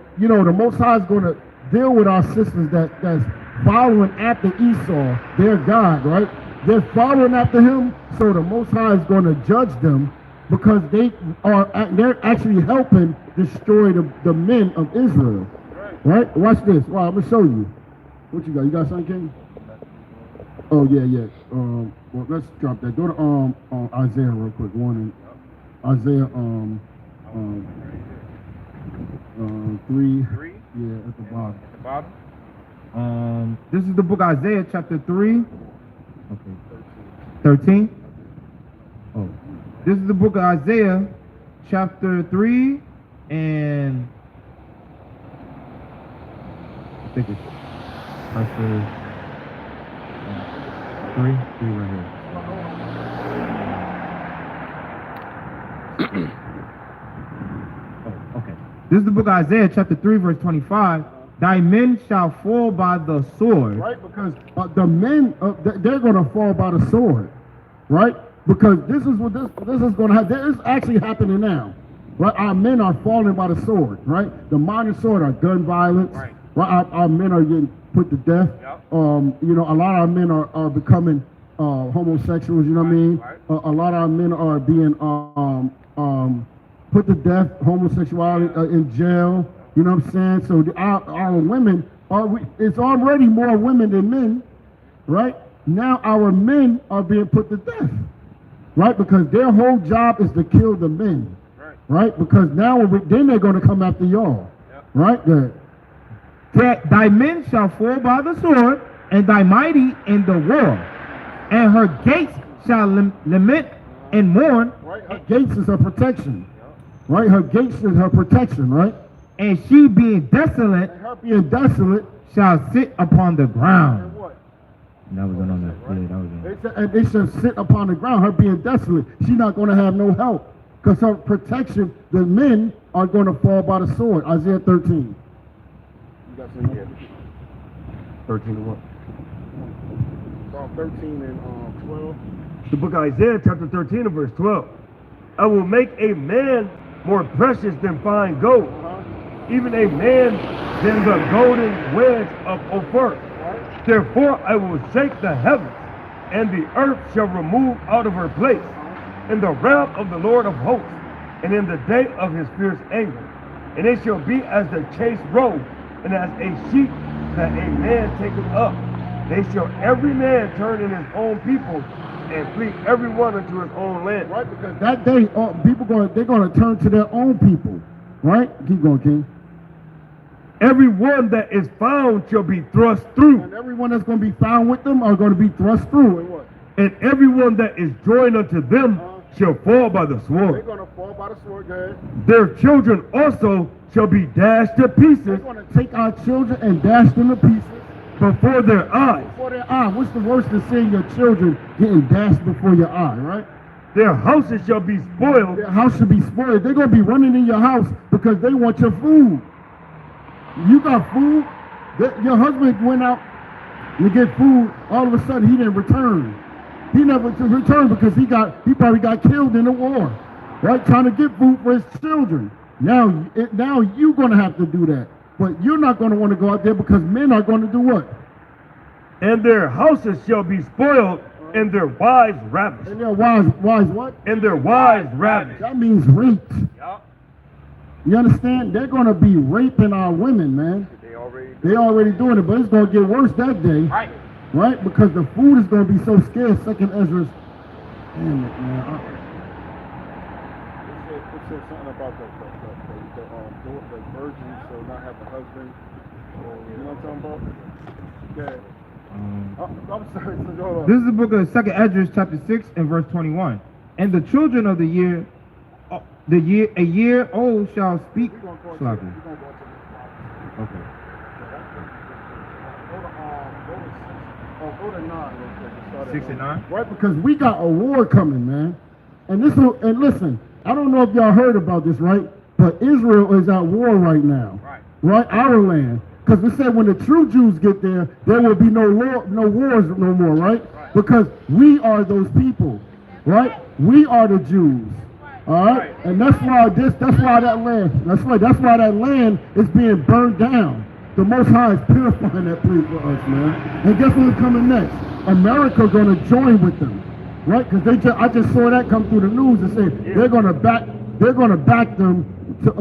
Most High is going to deal with our sisters that's following after Esau, their God, right? They're following after him, so the Most High is going to judge them because they're actually helping destroy the men of Israel, right? Watch this. Well, I'm gonna show you. What you got? You got something, King? Oh yeah. Well, let's drop that. Go to Isaiah real quick. Isaiah 3. Yeah, at the bottom. At the bottom? This is the book of Isaiah, chapter 3. Okay. 13? Oh. This is the book of Isaiah, chapter 3, and I think it's chapter 3 right here. Oh, okay. This is the book of Isaiah, chapter 3, verse 25. Thy men shall fall by the sword. Right, because the men, they're going to fall by the sword, right? Because this is what this is going to happen. This is actually happening now, right? Our men are falling by the sword, right? The modern sword are gun violence, right? Our men are getting put to death. Yep. A lot of our men are becoming homosexuals. You know what I mean? Right. A lot of our men are being put to death, homosexuality in jail. You know what I'm saying? So our women it's already more women than men, right? Now our men are being put to death, right? Because their whole job is to kill the men, right? Because now then they're going to come after y'all, right? Good. Thy men shall fall by the sword, and thy mighty in the war, and her gates shall lament and mourn. Right? Her gates is her protection, right? Her gates is her protection, right? And she being desolate, and her being desolate, shall sit upon the ground. And what? That was another. Yeah, that was it. And they shall sit upon the ground. Her being desolate, she's not going to have no help because her protection. The men are going to fall by the sword. Isaiah 13. You got some here. 13 and what? Psalm 13 and 12. The book of Isaiah, chapter 13 and verse 12. I will make a man more precious than fine gold, even a man than the golden wedge of Ophir. Therefore I will shake the heavens, and the earth shall remove out of her place, in the wrath of the Lord of hosts, and in the day of his fierce anger. And it shall be as the chased roe, and as a sheep that a man taketh up. They shall every man turn in his own people, and flee every one into his own land. Right, because that day, they're going to turn to their own people. Right? Keep going, King. Every one that is found shall be thrust through, And everyone that's going to be found with them are going to be thrust through. And what? and everyone that is joined unto them shall fall by the They're sword. going to fall by the sword. Go ahead. Their children also shall be dashed to They're pieces going to take our children and dash them to pieces before their eyes. before their eye. What's the worst than seeing your children getting dashed before your eye, right? Their houses shall be spoiled, Their house should be spoiled. They're going to be running in your house because they want your food. You got food. Your husband went out to get food. All of a sudden, he didn't return. He never returned because he probably got killed in the war, right? Trying to get food for his children. Now you're going to have to do that. But you're not going to want to go out there because men are going to do what? and their houses shall be spoiled, and their wives ravished. And their wives what? And their wives ravished. That means raped. Yup. You understand? They're going to be raping our women, man. They already doing it, but it's going to get worse that day. Right. Right? Because the food is going to be so scarce. Second Ezra's. Damn it, man. It said something about the virgin shall not have a husband. You know what I'm talking about? Yeah. I'm sorry. So go on. This is the book of 2nd Esdras, chapter 6, and verse 21. And the children of a year old shall speak. We're gonna go into- Sloppy. we're gonna go into this. Okay. Go to 9 real quick. Start at 6 and 9. Right? Because we got a war coming, man. And listen, I don't know if y'all heard about this, right? But Israel is at war right now. Right? Our land. Because we said when the true Jews get there, there will be no wars no more, right? Because we are those people, right? We are the Jews. All right? And that's why that land is being burned down. The Most High is purifying that place for us, man. And guess what's coming next? America going to join with them, right? Because I just saw that come through the news and say they're going to back them to,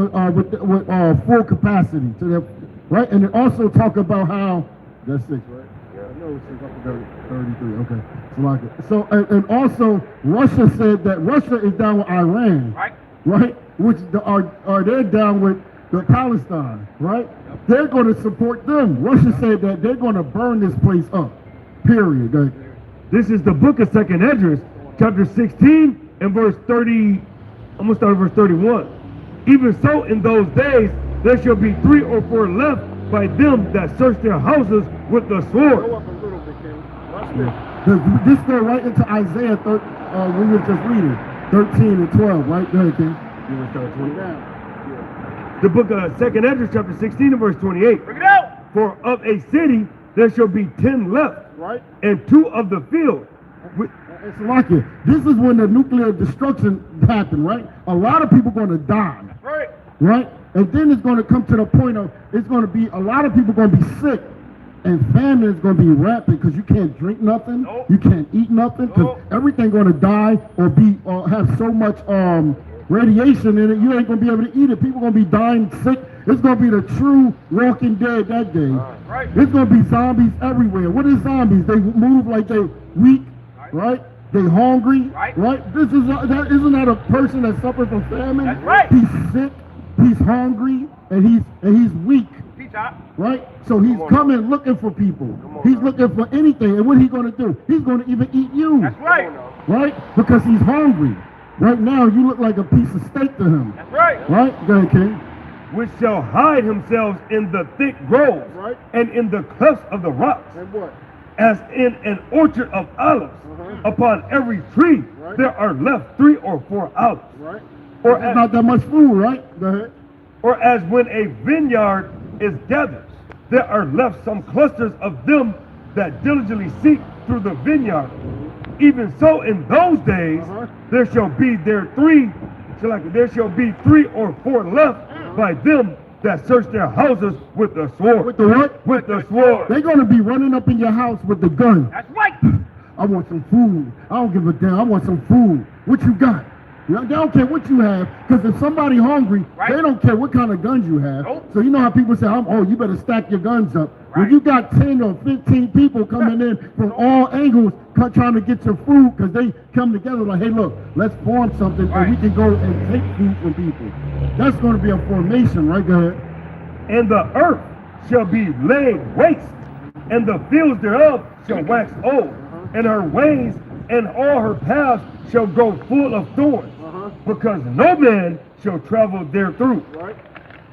with full capacity to their, right? And it also talk about how that's 6, right? Yeah, I know it's 6 up to 33. Okay, so like it. So and also Russia said that Russia is down with Iran, right? Which are they down with the Palestine, right? They're going to support them. Russia said that they're going to burn this place up. Period. Go ahead. This is the book of 2nd Esdras, chapter 16 and verse 30. I'm going to start at verse 31. Even so, in those days, there shall be 3 or 4 left by them that search their houses with the Go sword. up a little bit, King. Watch this. This go right into Isaiah, we were just reading, 13 and 12, right? Go ahead, King. You want to start at 20? Now. The book of 2nd Esdras, chapter 16 and verse 28. Bring it out. For of a city there shall be 10 left, Right? and 2 of the field. It's like it. This is when the nuclear destruction happened, right? A lot of people going to die, Right. right? And then it's going to come to the point of it's going to be a lot of people going to be sick, and famine is going to be rampant because you can't drink nothing, Nope. you can't eat nothing, because Nope. everything going to die or have so much radiation in it, you ain't going to be able to eat it. People going to be dying sick. It's going to be the true Walking Dead that day. Right. It's going to be zombies everywhere. What is zombies? They move like they weak, right? They hungry, Right. This is isn't that a person that suffers from famine? That's right. He's sick, he's hungry, and he's weak, Peace out. right? So he's coming looking for people. He's looking for anything. And what he going to do? He's going to even eat you, That's right. right? Because he's hungry. Right now, you look like a piece of steak to him, That's right. right? Go ahead, King. Which shall hide themselves in the thick groves, Right. and in the clefts of the rocks, And what? as in an orchard of olives. Upon every tree Right. there are left 3 or 4 olives. Right? Or There's not that much food, right? Go ahead. or as when a vineyard is gathered, there are left some clusters of them that diligently seek through the vineyard. Even so, in those days, there shall be 3 or 4 left by them that search their houses with the sword. With the what? With the sword. They're going to be running up in your house with the gun. That's right. I want some food. I don't give a damn. I want some food. What you got? You know, they don't care what you have, because if somebody hungry, Right. they don't care what kind of guns you have. Nope. So you know how people say, oh, you better stack your guns up. When Right. you got 10 or 15 people coming in from all angles trying to get your food, because they come together like, hey, look, let's form something Right. and we can go and take food from people. That's going to be a formation, right? Go ahead. And the earth shall be laid waste, and the fields thereof shall wax old, and her ways and all her paths shall go full of thorns, because no man shall travel therethrough. Right.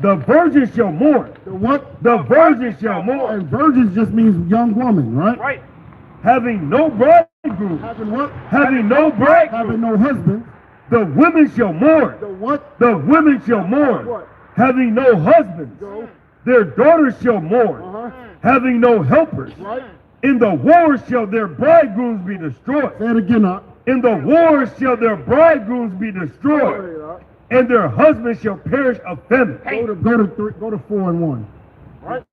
The virgin shall mourn. The what? The virgin shall mourn, And virgins just means young woman, right? Right. having no bridegroom. Having what? Having no Having bridegroom. no husband. The women shall mourn. The what? The women shall mourn, What? having no husbands. Go. Their daughters shall mourn, Uh-huh. having no helpers. Right? In the wars shall their bridegrooms be destroyed. Say it again, In the wars shall their bridegrooms be destroyed, and their husbands shall perish of famine. Go to 4 and 1. Right?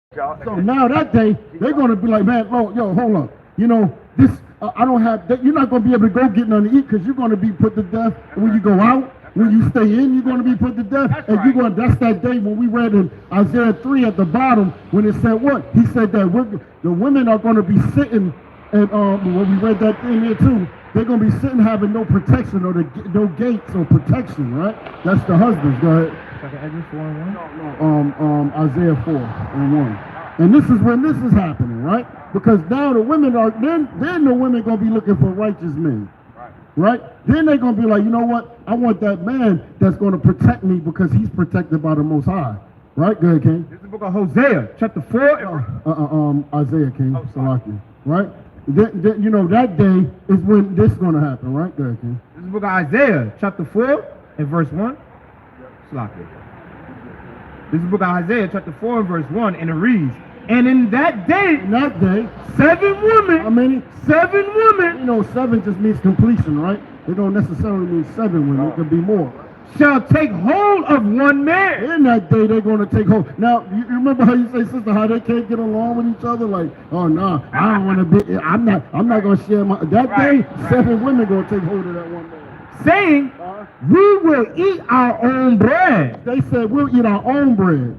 So now that day, they're going to be like, man, Lord, yo, hold up. You know, this, I don't have, you're not going to be able to go get nothing to eat because you're going to be put to death when you go out. When you stay in, you're going to be put to death. That's And right. you're going, that's that day when we read in Isaiah 3 at the bottom, when it said what? He said that the women are going to be sitting, and when we read that in there too, they're going to be sitting having no protection or no gates or protection, right? That's the husbands. Go ahead. Second Ezra 4 and 1. Isaiah 4 and 1. And this is when this is happening, right? Because now the women are, then the women going to be looking for righteous men. Right? Then they're going to be like, you know what? I want that man that's going to protect me because he's protected by the Most High. Right? Go ahead, King. This is the book of Hosea, chapter 4. Isaiah, King. Salaki. Right? Then, you know, that day is when this is going to happen. Right? Go ahead, King. This is the book of Isaiah, chapter 4 and verse 1. Salaki. This is the book of Isaiah, chapter 4 and verse 1, and it reads, and in that day, In that day, 7 women, how many? 7 women You know, 7 just means completion, right? It don't necessarily mean 7 women. It could be more. shall take hold of one man. In that day, they're going to take hold. Now, you remember how you say, sister, how they can't get along with each other? Like, oh no, I don't want to be. I'm not going to share my. That day, 7 women going to take hold of that one man. Saying, we will eat our own bread They said we'll eat our own bread.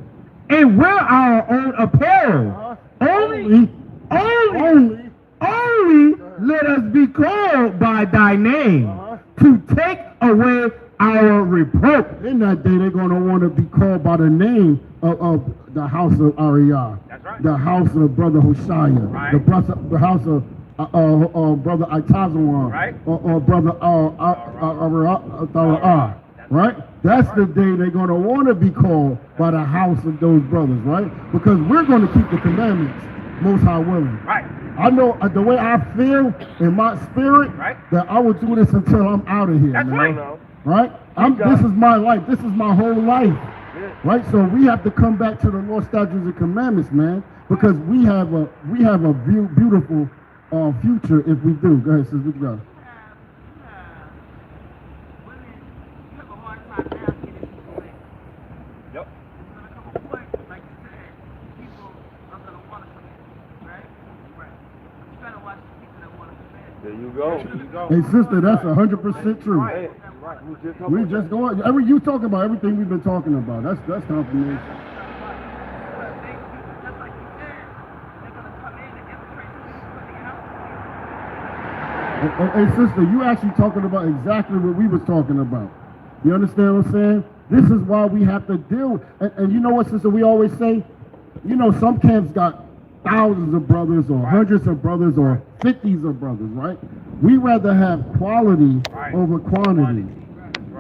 and wear our own apparel. Only let us be called by thy name to take away our reproach. In that day, they're going to want to be called by the name of the house of Ariah. That's right. The house of Brother Hoshea. Right. The house of Brother Itazawan. Right. Or Brother Right? That's the day they're going to want to be called by the house of those brothers, right? Because we're going to keep the commandments, most high willing. Right. I know the way I feel in my spirit Right. that I will do this until I'm out of here, That's man. right. Right? This is my life. This is my whole life. Right? So we have to come back to the law, statutes, and commandments, man, because we have a beautiful future if we do. Go ahead, sis. What you got? Yep. There you go. There you go. Hey, sister, that's 100% true. Hey, right. We just We just go. You talking about everything we've been talking about. That's confirmation. Hey, sister, you actually talking about exactly what we was talking about. You understand what I'm saying? This is why we have to deal. And you know what, sister? We always say, you know, some camps got thousands of brothers or hundreds of brothers or 50s of brothers, right? We rather have quality over quantity.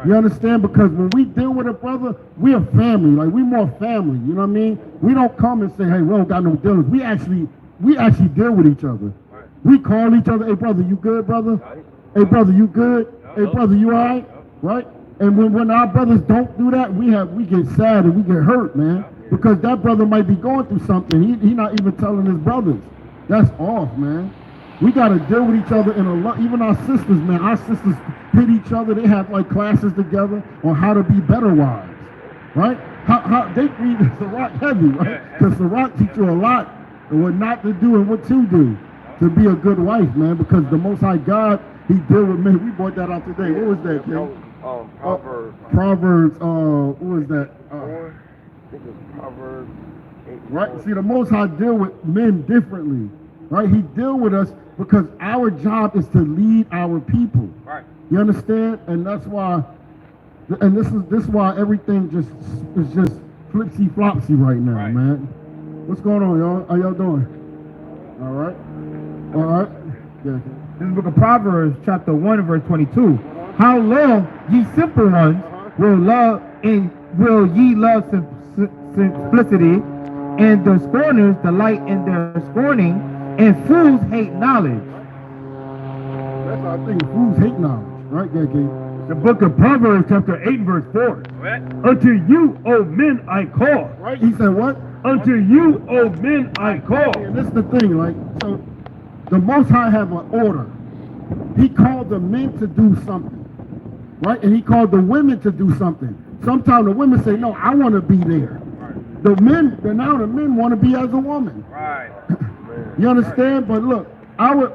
You understand? Because when we deal with a brother, we are family. Like, we more family. You know what I mean? We don't come and say, hey, we don't got no dealings. We actually deal with each other. We call each other, hey, brother, you good, brother? Hey, brother, you good? Hey, brother, you all right? Right? And when our brothers don't do that, we get sad and we get hurt, man. Because that brother might be going through something. He not even telling his brothers. That's off, man. We got to deal with each other in a lot. Even our sisters, man. Our sisters hit each other. They have like classes together on how to be better wives, right? How they read Sirach heavy, right? Because Sirach teach you a lot of what not to do and what to do to be a good wife, man. Because the Most High God, He deal with men. We brought that out today. What was that, King? Proverbs. Proverbs. What was that? 4. I think it's Proverbs 8. Right? See, the Most High deal with men differently, right? He deal with us because our job is to lead our people. Right. You understand? And that's why, and this is why everything is just flipsy flopsy right now, Right. man. What's going on, y'all? How y'all doing? All right. All right. Yeah. This is the book of Proverbs, chapter 1, and verse 22. How long, ye simple ones, will ye love simplicity, and the scorners delight in their scorning, and fools hate knowledge. That's our thing. Fools hate knowledge, right, Gay? The book of Proverbs, chapter 8, verse 4. What? Unto you, O men, I call. Right? He said what? Unto you, O men, I call. And this is the thing, like, so the Most High have an order. He called the men to do something, right? And he called the women to do something. Sometimes the women say, no, I want to be there. The men want to be as a woman. Right. You understand? But look,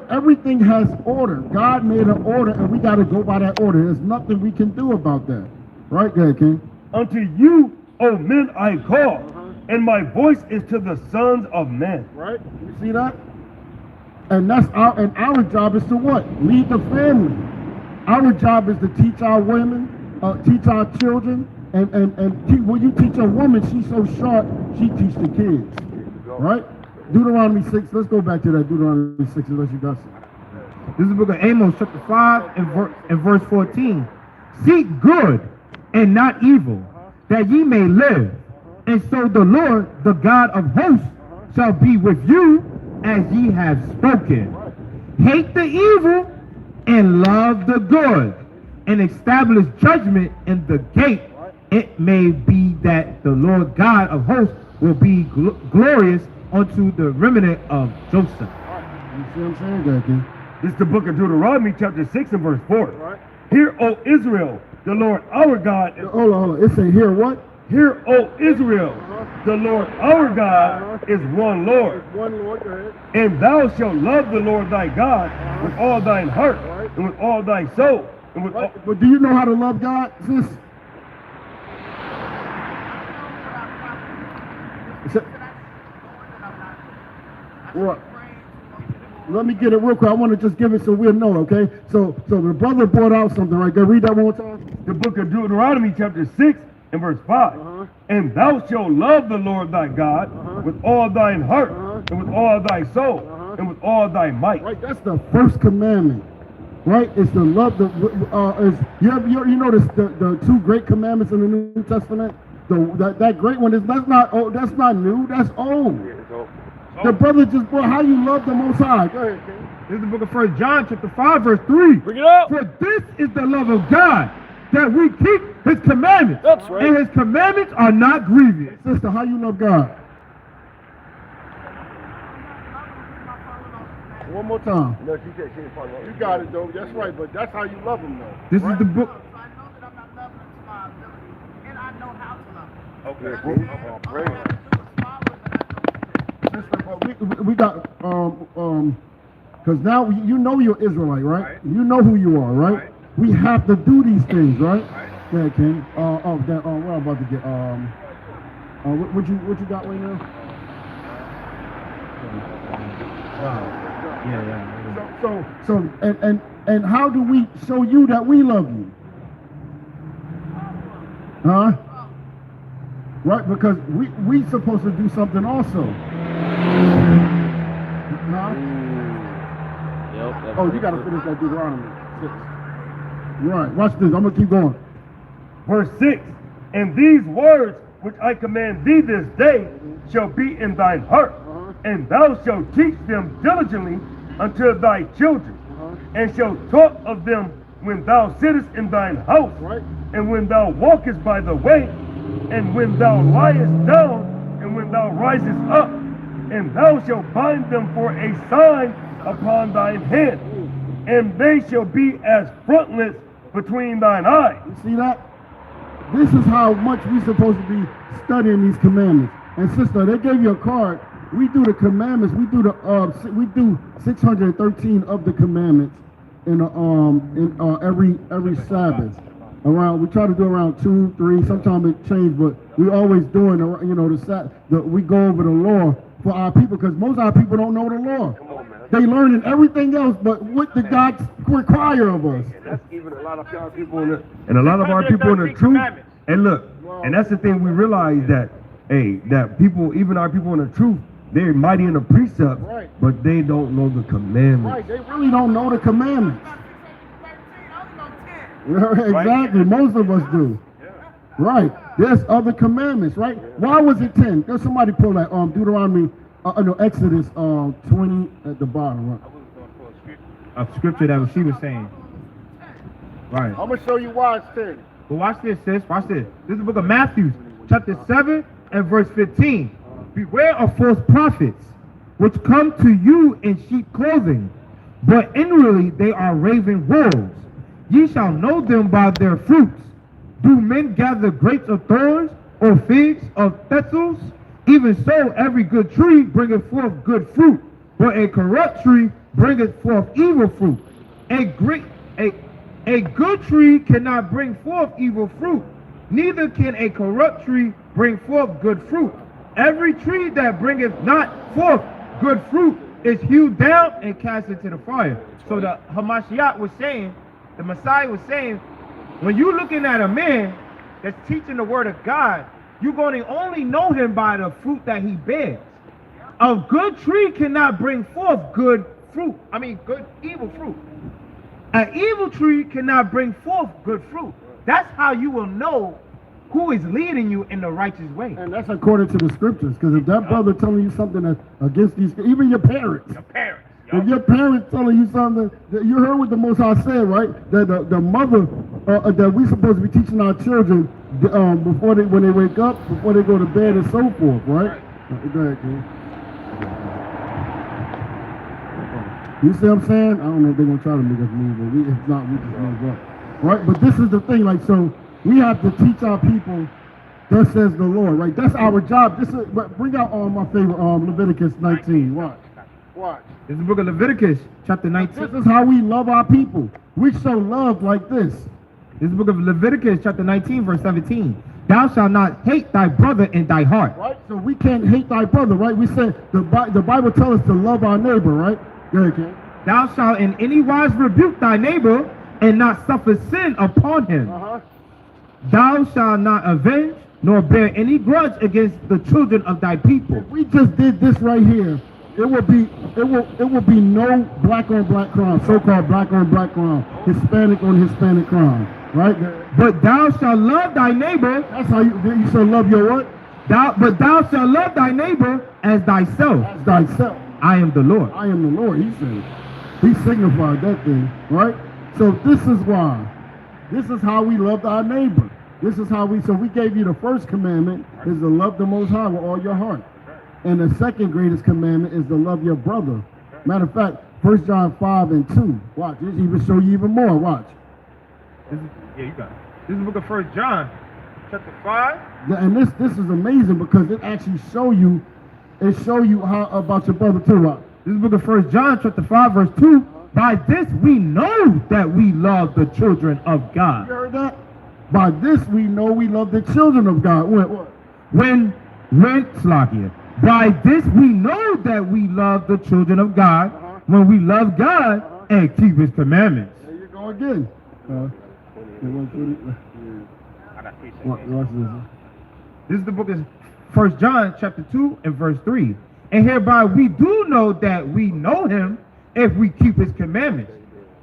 everything has order. God made an order, and we got to go by that order. There's nothing we can do about that. Right there, King? Unto you, O men, I call, and my voice is to the sons of men. Right? You see that? And our job is to what? Lead the family. Our job is to teach our women, teach our children, and when you teach a woman, she's so sharp, she teach the kids. Right? Deuteronomy 6. Let's go back to that Deuteronomy 6 unless you got some. This is the book of Amos, chapter 5, and verse 14. Seek good and not evil, that ye may live. And so the Lord, the God of hosts, shall be with you as ye have spoken. Hate the evil and love the good, and establish judgment in the gate. It may be that the Lord God of hosts will be glorious unto the remnant of Joseph. You see what I'm saying, there, King? This is the book of Deuteronomy, chapter 6, and verse 4. Right. Hear, O Israel, the Lord our God. Hold on. It say here what? Hear, O Israel, the Lord our God is one Lord. One Lord, go ahead. And thou shalt love the Lord thy God with all thine heart, and with all thy soul, and with all... But do you know how to love God, sis? What? Let me get it real quick. I want to just give it so we'll know, okay? So the brother brought out something, right? Go read that one more time. The book of Deuteronomy, chapter 6, and verse 5. And thou shalt love the Lord thy God with all thine heart, and with all thy soul, and with all thy might. Right, that's the first commandment, right? It's to love the. You know the two great commandments in the New Testament. That great one that's not new. That's old. The brother just brought how you love the Most High. Go ahead, King. This is the book of 1 John, chapter 5, verse 3. Bring it up. For this is the love of God, that we keep his commandments. That's right. And his commandments are not grievous. Sister, how you love God? One more time. No, you got it, though. That's right, but that's how you love him, though. This is the book. So I know that I'm not loving him to my ability, and I know how to love him. Okay, And cool. all I have to do is follow it, and I know Sister, we got because now you know you're Israelite, right? Right. You know who you are, right? Right. We have to do these things, right? Right. Yeah, King. What I'm about to get. What you got right now? So and how do we show you that we love you? Huh? Right, because we supposed to do something also. Huh? Oh, you gotta finish that Deuteronomy 6. Right, watch this. I'm gonna keep going. Verse 6. And these words which I command thee this day shall be in thine heart, and thou shalt teach them diligently unto thy children, and shalt talk of them when thou sittest in thine house, Right. and when thou walkest by the way, and when thou liest down, and when thou risest up, and thou shalt bind them for a sign upon thine hand, and they shall be as frontlets between thine eyes. You see that? This is how much we supposed to be studying these commandments. And sister, they gave you a card. We do the commandments. We do 613 of the commandments in every Sabbath. We try to do around 2, 3. Sometimes it changes, but we always doing we go over the law for our people because most of our people don't know the law. They learning everything else, but what did God require of us? And that's even a lot of our people in the... And a lot of our people in the truth. And look, Wow. and that's the thing we realize that hey, that people, even our people in the truth, they're mighty in the precepts, Right. but they don't know the commandments. Right, they really don't know the commandments. About 613, I only know 10. Exactly, most of us do. Right, there's other commandments, right? Why was it 10? There's somebody pull that Deuteronomy, no, Exodus 20 at the bottom. Right? A scripture that she was saying. Right. I'm gonna show you why it's 10. But watch this, sis. Watch this. This is the book of Matthew, chapter 7 and verse 15. Beware of false prophets, which come to you in sheep clothing, but inwardly they are raven wolves. Ye shall know them by their fruits. Do men gather grapes of thorns, or figs of thistles? Even so, every good tree bringeth forth good fruit, but a corrupt tree bringeth forth evil fruit. A good tree cannot bring forth evil fruit, neither can a corrupt tree bring forth good fruit. Every tree that bringeth not forth good fruit is hewed down and cast into the fire. So the Hamashiach was saying, the Messiah was saying, when you're looking at a man that's teaching the word of God, you're going to only know him by the fruit that he bears. A good tree cannot bring forth good fruit. Evil fruit. An evil tree cannot bring forth good fruit. That's how you will know who is leading you in the righteous way. And that's according to the scriptures, because if that brother telling you something that's against these, even your parents. If your parents telling you something, you heard what the Most High said, right? That the mother, that we supposed to be teaching our children before when they wake up, before they go to bed, and so forth, right? Go ahead, King. You see what I'm saying? I don't know if they're gonna try to make us move, but if not, we just move up, right? But this is the thing, like, so we have to teach our people. Thus says the Lord, right? That's our job. This is bring out my favorite Leviticus 19. Watch. This is the book of Leviticus, chapter This 19. is how we love our people. We show love like this. This is the book of Leviticus, chapter 19, verse 17. Thou shalt not hate thy brother in thy heart. Right? So we can't hate thy brother, right? We said the Bible tells us to love our neighbor, right? Go ahead, King. Thou shalt in any wise rebuke thy neighbor and not suffer sin upon him. Thou shalt not avenge nor bear any grudge against the children of thy people. If we just did this right here, it would be no black on black crime, so-called black on black crime, Hispanic on Hispanic crime, right? But thou shalt love thy neighbor. That's how you shall love your what? But thou shalt love thy neighbor as thyself. As thyself. I am the Lord. I am the Lord, he said. He signified that thing, right? So this is why. This is how we loved our neighbor. This is how so we gave you the first commandment is to love the Most High with all your heart. And the second greatest commandment is to love your brother. Matter of fact, 1 John 5 and 2. Watch, this even show you even more. Watch. You got it. This is the book of 1 John, chapter 5. And this is amazing because it actually show you how about your brother too. Watch. This is the book of 1 John, chapter 5, verse 2. By this we know that we love the children of God. You heard that? By this we know we love the children of God. When Slakia. By this we know that we love the children of God when we love God and keep his commandments. There you go again. Watch this. This is the book of 1 John chapter 2 and verse 3. And hereby we do know that we know him if we keep his commandments.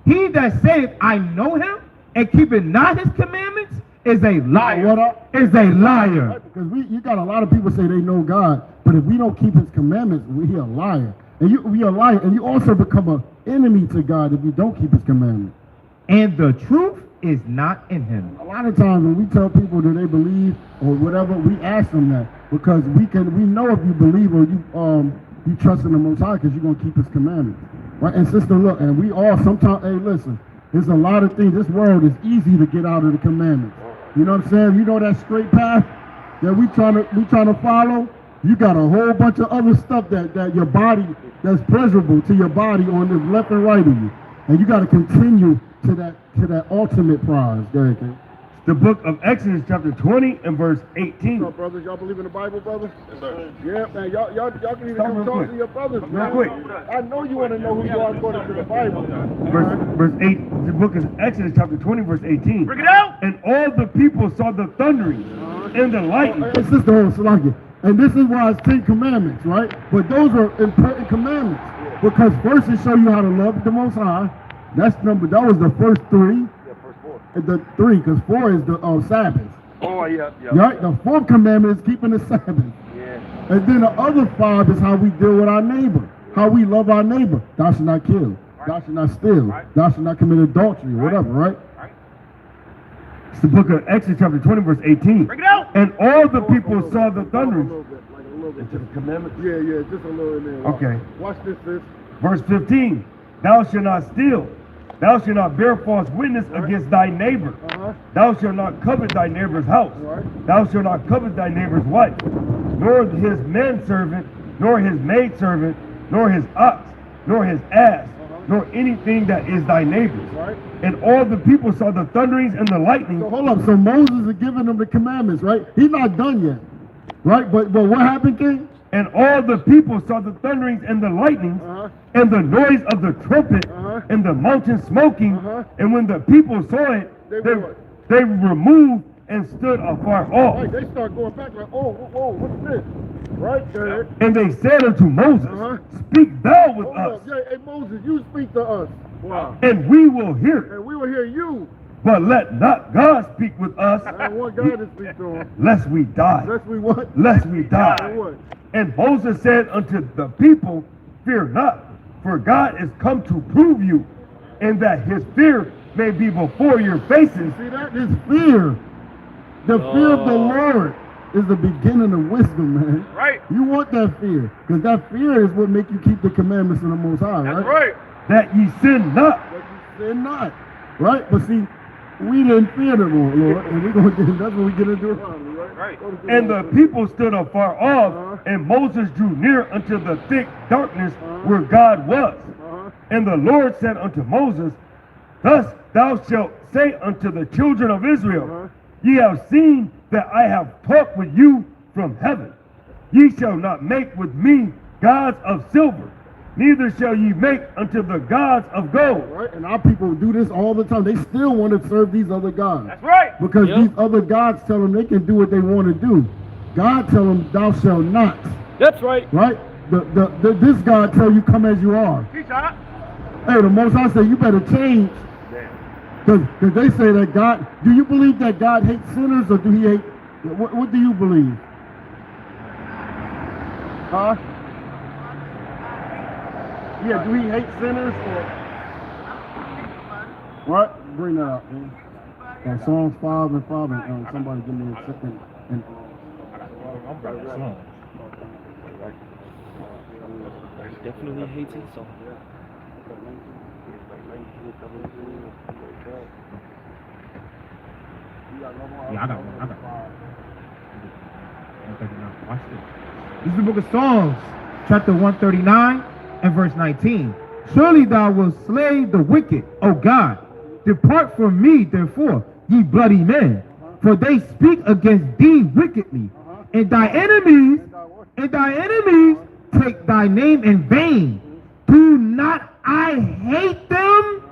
He that saith, I know him, and keepeth not his commandments, is a liar. What up? Is a liar. Because you got a lot of people say they know God, but if we don't keep his commandments, we a liar. And we a liar, and you also become an enemy to God if you don't keep his commandments. And the truth is not in him. A lot of times when we tell people that they believe or whatever, we ask them that because we know if you believe or you trust in the Most High because you're gonna keep his commandments, right? And sister, look, and we all sometimes, hey, listen, there's a lot of things. This world is easy to get out of the commandments. You know what I'm saying? You know that straight path that we trying to follow. You got a whole bunch of other stuff that your body that's pleasurable to your body on the left and right of you, and you got to continue to that ultimate prize. Go ahead, King. The book of Exodus, chapter 20 and verse 18. What's up, brothers? Y'all believe in the Bible, brothers? Yes, sir. Yeah, man. Y'all can even come Real talk quick. to your brothers, Real man. quick. I know you want to know who you are according to the Bible. Verse 8. The book is Exodus, chapter 20, verse 18. Bring it out. And all the people saw the thundering and the lightning. Hey, sister, Salaki, And this is why it's 10 commandments, right? But those are important commandments. Because first it show you how to love the Most High. That was the first 3. Yeah, first 4. The 3, because 4 is the Sabbath. Oh, yeah. Right? The 4th commandment is keeping the Sabbath. Yeah. And then the other 5 is how we deal with our neighbor. How we love our neighbor. Thou shalt not kill. Thou shalt not steal. Thou shalt not commit adultery, whatever, right? It's the book of Exodus chapter 20 verse 18. Bring it out. And all the people saw the thunderings. Like a little bit. Into the commandments. Yeah, just a little in there. Okay. Watch this, sis. Verse 15. Thou shalt not steal. Thou shalt not bear false witness against thy neighbor. Thou shalt not covet thy neighbor's house. Right. Thou shalt not covet thy neighbor's wife, nor his manservant, nor his maidservant, nor his ox, nor his ass, nor anything that is thy neighbor's. Right. And all the people saw the thunderings and the lightning. So hold up. So Moses is giving them the commandments, right? He's not done yet. Right? But what happened, King? And all the people saw the thunderings and the lightnings, and the noise of the trumpet, and the mountain smoking. And when the people saw it, they removed and stood afar off. Right, they start going back like, oh, what's this? Right there. And they said unto Moses, Speak thou with Hold us, up. Yeah, hey, Moses, you speak to us. Wow. and we will hear. And we will hear you. But let not God speak with us, I want God to speak to him. lest we die. Lest we what? Lest we And die. what? And Moses said unto the people, Fear not, for God is come to prove you, and that his fear may be before your faces. See that? It's fear. The fear of the Lord is the beginning of wisdom, man. Right. You want that fear. Because that fear is what make you keep the commandments of the Most High, right? That's right. That ye sin not. But you sin not. Right? But see, we didn't fear the Lord, and we're going to get, that's what we get into Deuteronomy, right? Right. Go to And the Deuteronomy. people stood afar off, and Moses drew near unto the thick darkness where God was. And the Lord said unto Moses, Thus thou shalt say unto the children of Israel, Ye have seen that I have talked with you from heaven. Ye shall not make with me gods of silver, neither shall ye make unto the gods of gold. Right? And our people do this all the time. They still want to serve these other gods. That's right. Because these other gods tell them they can do what they want to do. God tell them, thou shalt not. That's right. Right? This God tell you, come as you are. Peace out. Hey, the Most High say, you better change. Because they say that God, do you believe that God hates sinners, or do he hate, what do you believe? Huh? Yeah, do he hate sinners, or? What? Bring that up, man. Psalms 5 and 5, and somebody give me a second. And, Definitely hates it, so. Yeah, I got one. 139. Watch this. This is the book of Psalms, chapter 139 and verse 19. Surely thou wilt slay the wicked, O God. Depart from me, therefore, ye bloody men, for they speak against thee wickedly, and thy enemies take thy name in vain. Do not I hate them,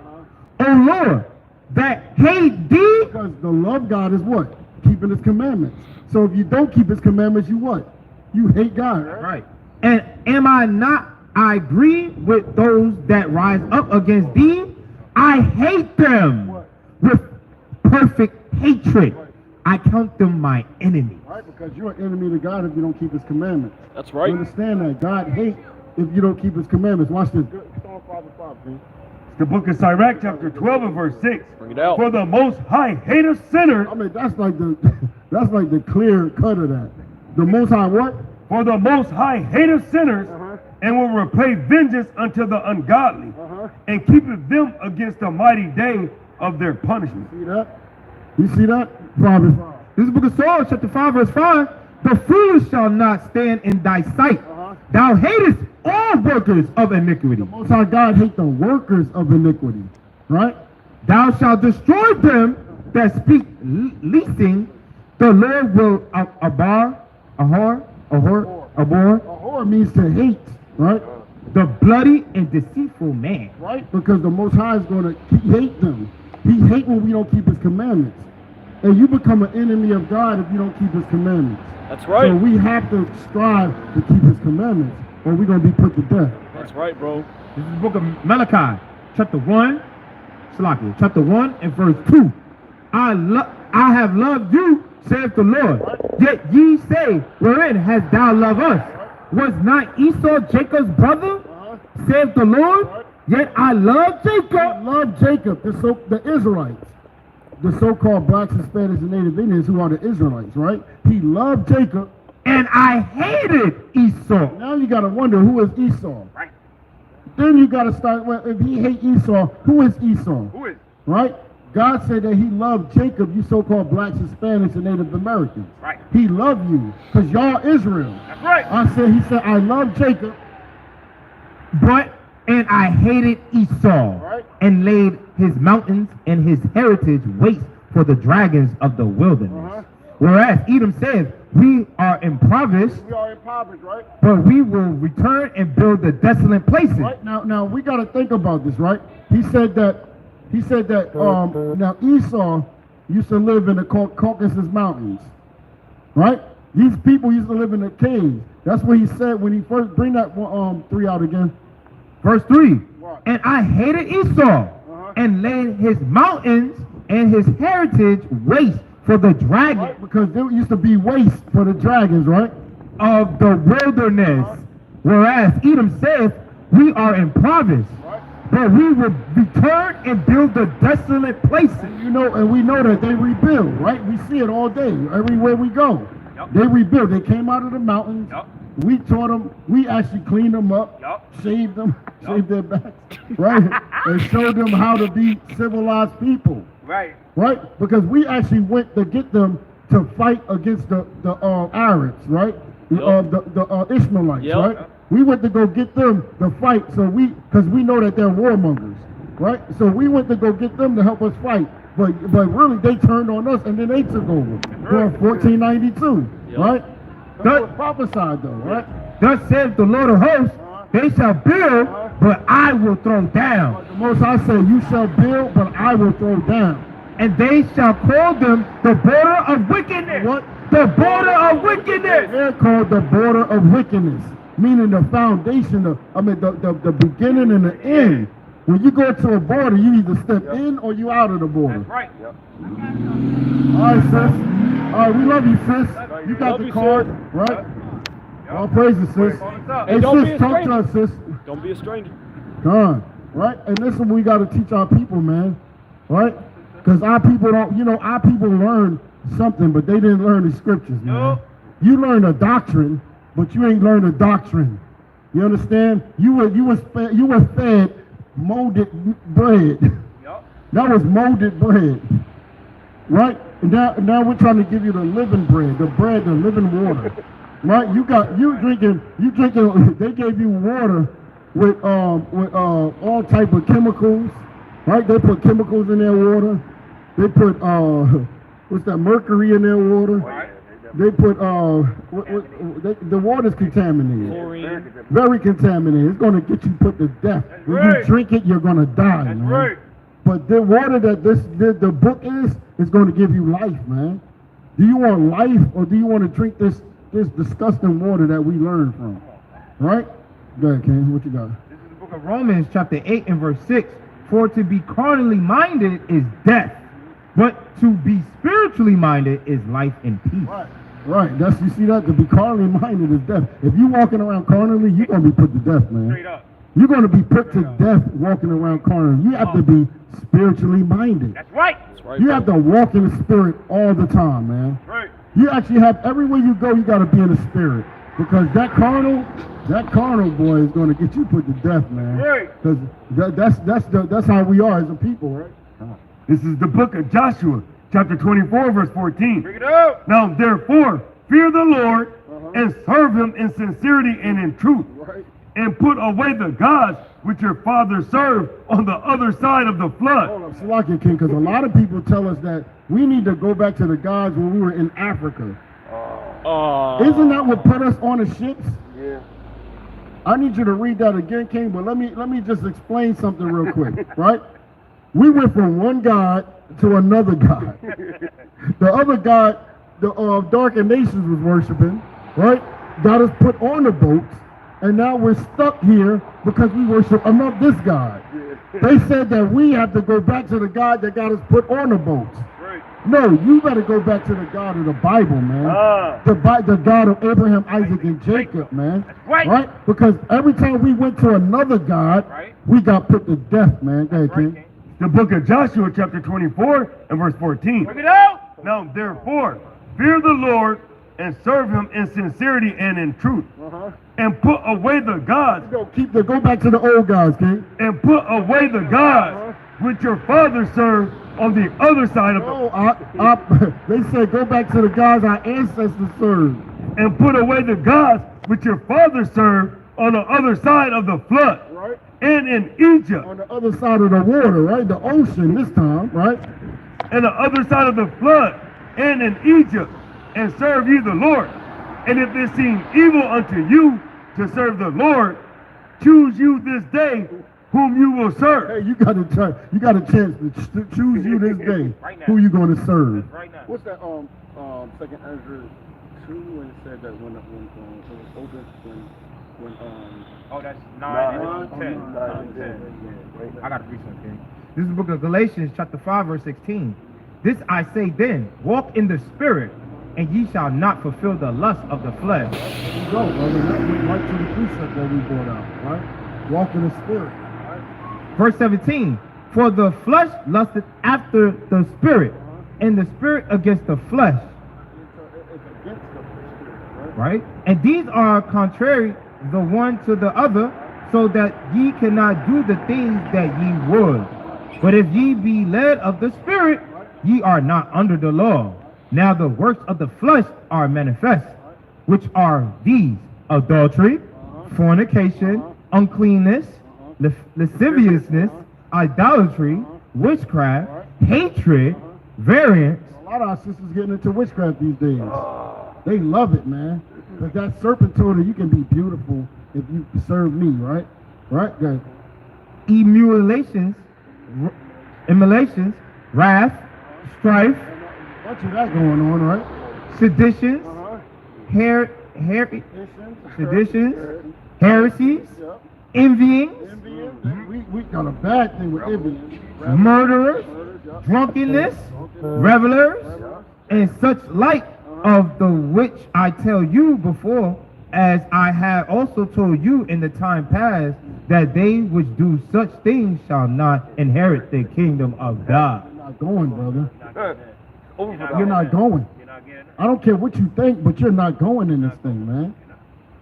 O Lord, that hate thee? because the love God is what? Keeping his commandments. So if you don't keep his commandments, you what? You hate God, right? Right. And am I not, I agree with those that rise up against thee? I hate them with perfect hatred. I count them my enemy. Right? Because you're an enemy to God if you don't keep his commandments. That's right. You understand that? God hates if you don't keep his commandments. Watch this. Psalm 5 and 5, man. The book of Sirach, chapter 12 and verse 6. Bring it out. For the Most High hateth sinners. I mean, that's like the clear cut of that. The Most High what? For the Most High hateth sinners, and will repay vengeance unto the ungodly, and keepeth them against the mighty day of their punishment. See that? You see that? 5 and 5. This is the book of Psalms, chapter 5, verse 5. The foolish shall not stand in thy sight. Thou hatest all workers of iniquity. Most High God hate the workers of iniquity. Right? Thou shalt destroy them that speak leasing. The Lord will abhor. A whore means to hate. Right? The bloody and deceitful man. Right? Because the Most High is going to hate them. He hates when we don't keep his commandments. And you become an enemy of God if you don't keep his commandments. That's right. So we have to strive to keep his commandments, or we're going to be put to death. That's right, bro. This is the book of Malachi, chapter 1, Salakia, chapter 1 and verse 2. I have loved you, saith the Lord. Yet ye say, wherein hast thou loved us? Was not Esau Jacob's brother? Saith the Lord. Yet I love Jacob. Love Jacob, the Israelites, the so-called blacks, Hispanics, and Native Indians who are the Israelites, right? He loved Jacob. And I hated Esau. Now you got to wonder, who is Esau? Right. Then you got to start, well, if he hate Esau, who is Esau? Who is? Right? God said that he loved Jacob, you so-called blacks, Hispanics, and Native Americans. Right. He loved you, because y'all Israel. That's right. He said, I love Jacob. And I hated Esau, Right. and laid his mountains and his heritage waste for the dragons of the wilderness. Whereas Edom said, we are impoverished, We are impoverished, right? but we will return and build the desolate places. Right now we got to think about this, right? He said that now Esau used to live in the Caucasus Mountains, right? These people used to live in the caves. That's what he said when he first bring that 3 out again. Verse 3, What? and I hated Esau, and laid his mountains and his heritage waste for the dragons Right? Because there used to be waste for the dragons, right? of the wilderness. Whereas Edom saith, we are impoverished, but we will return and build the desolate places. You know, and we know that they rebuild, right? We see it all day, everywhere we go. Yep. They rebuild. They came out of the mountains. Yep. We taught them. We actually cleaned them up, Yep. shaved them, shaved their backs, right? And showed them how to be civilized people, Right. right? Because we actually went to get them to fight against the Arabs, right? The Ishmaelites, Yep. right? We went to go get them to fight, because we know that they're warmongers, right? So we went to go get them to help us fight, but really they turned on us and then they took over. right. 1492, Yep. right? That That- was prophesied though, right? Thus saith the Lord of hosts, they shall build, but I will throw down. The Most High said, "You shall build, but I will throw down." And they shall call them the border of wickedness. What? The border of wickedness. They're called the border of wickedness, meaning the foundation of, the beginning and the end. When you go to a border, you either step in or you out of the border. That's right. All right, sis. All right, we love you, sis. You got Love the you, card, sis. right? All praises, sis. Hey, don't be sis, a talk to stranger. us, sis. Don't be a stranger. Done. Right? And this is what we got to teach our people, man. Right? Because our people our people learn something, but they didn't learn the scriptures, man. No. You learn a doctrine, but you ain't learned a doctrine. You understand? You was fed molded bread. Yep. That was molded bread. Right? And now we're trying to give you the living bread, the living water. Right? You drinking, they gave you water with all type of chemicals. Right? They put chemicals in their water. They put what's that, mercury in their water. Right. They put the water's contaminated. Chlorine. Very contaminated. It's going to get you put to death. When right. you drink it, you're going to die, That's man. right. But the water that the book is going to give you life, man. Do you want life, or do you want to drink this disgusting water that we learned from? Right? Go ahead, King. What you got? This is the book of Romans, chapter 8 and verse 6. For to be carnally minded is death, but to be spiritually minded is life and peace. Right. You see that? To be carnally minded is death. If you walking around carnally, you're going to be put to death, man. Straight up. You're going to be put to death walking around carnally. You have to be spiritually minded. That's right. That's right. You bro. have to walk in the spirit all the time, man. Right. You actually have, everywhere you go, you got to be in the spirit. Because that carnal boy is going to get you put to death, man. Right. Because that's how we are as a people, right? This is the book of Joshua, chapter 24, verse 14. Bring it up. Now therefore, fear the Lord and serve him in sincerity and in truth, Right. and put away the gods which your fathers served on the other side of the flood. Hold up, Salakia King, because a lot of people tell us that we need to go back to the gods when we were in Africa. Isn't that what put us on the ships? Yeah. I need you to read that again, King, but let me just explain something real quick, right? We went from one God to another God. The other God the darkened nations was worshiping, right? Got us put on the boats, and now we're stuck here because we worship this God. They said that we have to go back to the God that got us put on the boats. Right. No, you better go back to the God of the Bible, man. The God of Abraham, Isaac, and Jacob, man. right. Because every time we went to another God, Right. we got put to death, man. Go ahead, King. The book of Joshua, chapter 24, and verse 14. Bring it out. Now, therefore, fear the Lord and serve him in sincerity and in truth. And put away the gods, Go back to the old gods, King. and put away the gods which your fathers served on the other side of the, Oh, they said go back to the gods our ancestors served. and put away the gods which your fathers served on the other side of the flood, Right. and in Egypt, On the other side of the water, right? The ocean this time, right? and the other side of the flood, and in Egypt, and serve ye the Lord. And if it seem evil unto you to serve the Lord, choose you this day whom you will serve. Hey, you got a chance to choose you this day Right now. who you going to serve. Right now. What's that? Second Ezra 2 when it said that when it was open when Oh, that's 9 and 10. 9 and 10. I got to read something. This is the book of Galatians, chapter 5, verse 16. This I say then, walk in the spirit, and ye shall not fulfill the lust of the flesh. There you go, brother. That went right to the precept that we brought out, right? Walk in the spirit. Verse 17. For the flesh lusteth after the spirit, and the spirit against the flesh. It's against the spirit, Right? And these are contrary the one to the other, so that ye cannot do the things that ye would. But if ye be led of the spirit, ye are not under the law. Now the works of the flesh are manifest, which are these: adultery, fornication, uncleanness, lasciviousness, idolatry, witchcraft, hatred, variance. A lot of our sisters getting into witchcraft these days. They love it, man. Because that serpent told her you can be beautiful if you serve me, right? Right? Good. Immolations, wrath, strife, Bunch of that going on, right? seditions, seditions, heresies, envyings, We got a bad thing with envy. murderers, drunkenness, revelers, and such like, of the which I tell you before, as I have also told you in the time past, that they which do such things shall not inherit the kingdom of God. You're not going, brother. Over You're not going. You're not getting it. I don't care what you think, but you're not going in this thing, man.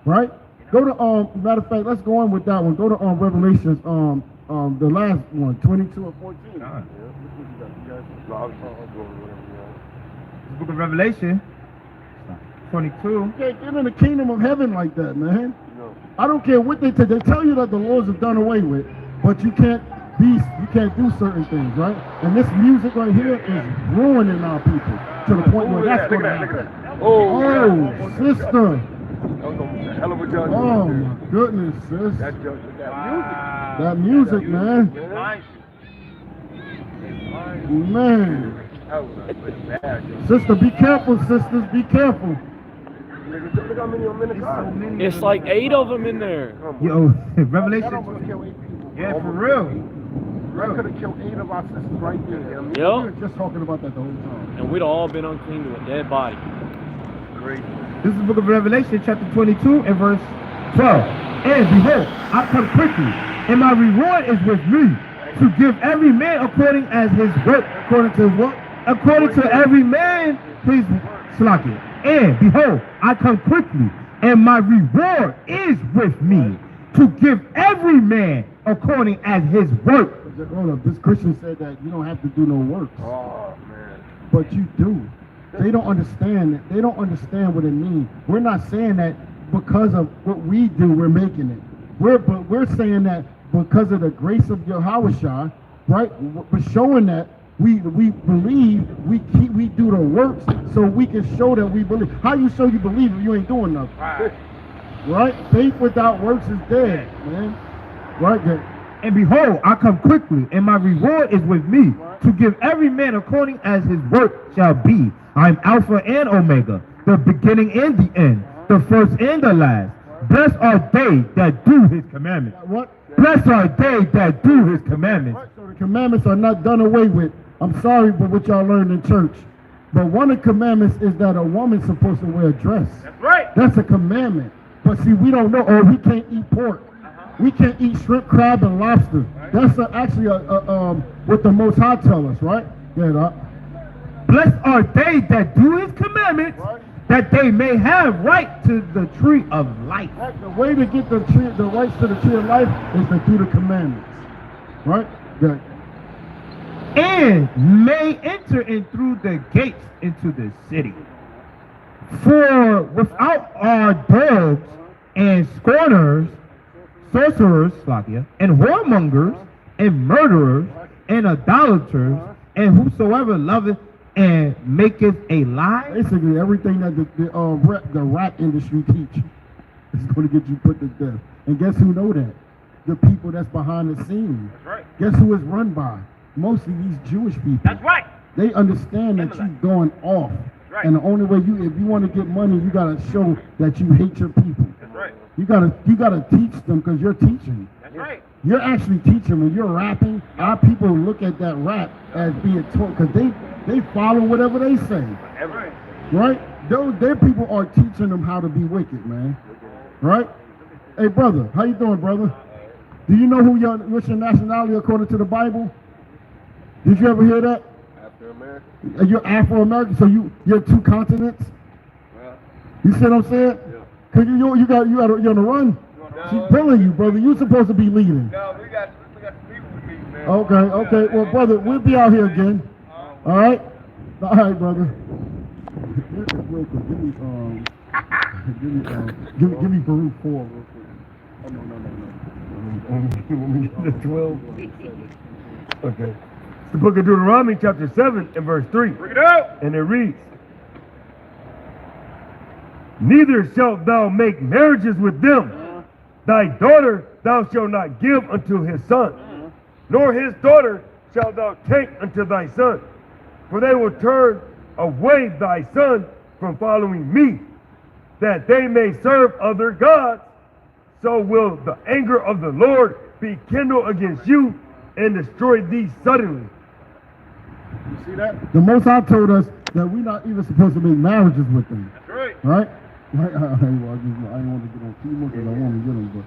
Right? Go to matter of fact, let's go on with that one. Go to Revelations, the last one, 22 and 14. The book of Revelation, 22. You can't get in the kingdom of heaven like that, man. I don't care what they tell you that the laws are done away with, but you can't do certain things, right? And this music right here is ruining our people to the point where that's going to happen. Oh, sister. Hell of a judgment. Oh my goodness, sis. That judgment, That music, man. Man. That was bad. Sister, be careful, sisters. Be careful. Look how many on the car. It's like 8 of them in there. Yo, That Revelation. almost killed 8 people. Yeah, for real. That could have killed 8 of our sisters right there. We Yo, were just talking about that the whole time. and we'd all been unclean to a dead body. Great. This is the book of Revelation, chapter 22, and verse 12. And behold, I come quickly, and my reward is with me, to give every man according as his work. According to what? According to every man his slacking. And behold, I come quickly, and my reward is with me, to give every man according as his work. Hold up. This Christian said that you don't have to do no works. Oh, man. But you do. They don't understand it. They don't understand what it means. We're not saying that because of what we do, we're making it. We're saying that because of the grace of YAHAWAH, right? We're showing that we believe, we do the works so we can show that we believe. How you show you believe if you ain't doing nothing? Right? Faith without works is dead, man. Right? Good. And behold, I come quickly, and my reward is with me, to give every man according as his work shall be. I am Alpha and Omega, the beginning and the end, the first and the last. Blessed are they that do his commandments. What? Blessed are they that do his commandments. So the commandments are not done away with. I'm sorry for what y'all learned in church. But one of the commandments is that a woman's supposed to wear a dress. That's right. That's a commandment. But see, we don't know, or we can't eat pork. We can't eat shrimp, crab, and lobster. That's actually what the Most High tell us, right? Yeah, Blessed are they that do his commandments, that they may have right to the tree of life. the way to get the rights to the tree of life is to do the commandments, right? Good. And may enter in through the gates into the city. For without are dogs and scorners, sorcerers, Slakia, and whoremongers, and murderers, and idolaters, and whosoever loveth and maketh a lie. Basically, everything that the rap industry teach is going to get you put to death. And guess who know that? The people that's behind the scenes. That's right. Guess who it's run by? Mostly these Jewish people. That's right. They understand that you're going off. Right. And the only way if you want to get money, you got to show that you hate your people. That's right. You gotta teach them because you're teaching. That's right. You're actually teaching. When you're rapping, our people look at that rap as being taught because they follow whatever they say. Right. Right? Their people are teaching them how to be wicked, man. Right? Hey, brother, how you doing, brother? Do you know what's your nationality according to the Bible? Did you ever hear that? Afro-American. You're Afro-American, so you're two continents? Well, You see what I'm saying? yeah. Cause you're on the run. She's pulling you, brother. You're supposed to be leading. No, we got people with me, man. Okay. Well, brother, we'll be out here again. All right, brother. Real quick, give me Baruch 4 real quick. Oh no. The 12. Okay. It's the book of Deuteronomy, chapter 7, and verse 3. Bring it out. And it reads, neither shalt thou make marriages with them. Thy daughter thou shalt not give unto his son, nor his daughter shalt thou take unto thy son. For they will turn away thy son from following me, that they may serve other gods. So will the anger of the Lord be kindled against you and destroy thee suddenly. You see that? The Most High told us that we're not even supposed to make marriages with them. That's right. Right? Well, I didn't want to get on too much because I want to get them, but.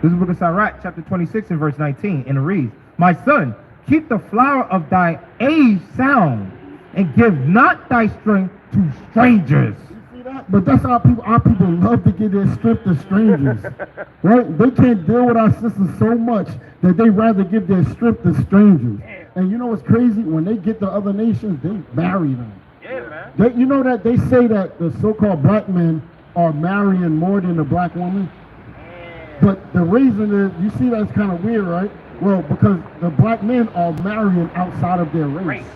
This is the book of Sirach, chapter 26 and verse 19, and it reads, my son, keep the flower of thy age sound, and give not thy strength to strangers. You see that? But that's how our people love to give their strength to strangers. Right? They can't deal with our sisters so much that they rather give their strength to strangers. And you know what's crazy? When they get to other nations, they marry them. Yeah, man. You know that they say that the so-called black men are marrying more than the black woman? But the reason is, you see that's kind of weird, right? Well, because the black men are marrying outside of their race.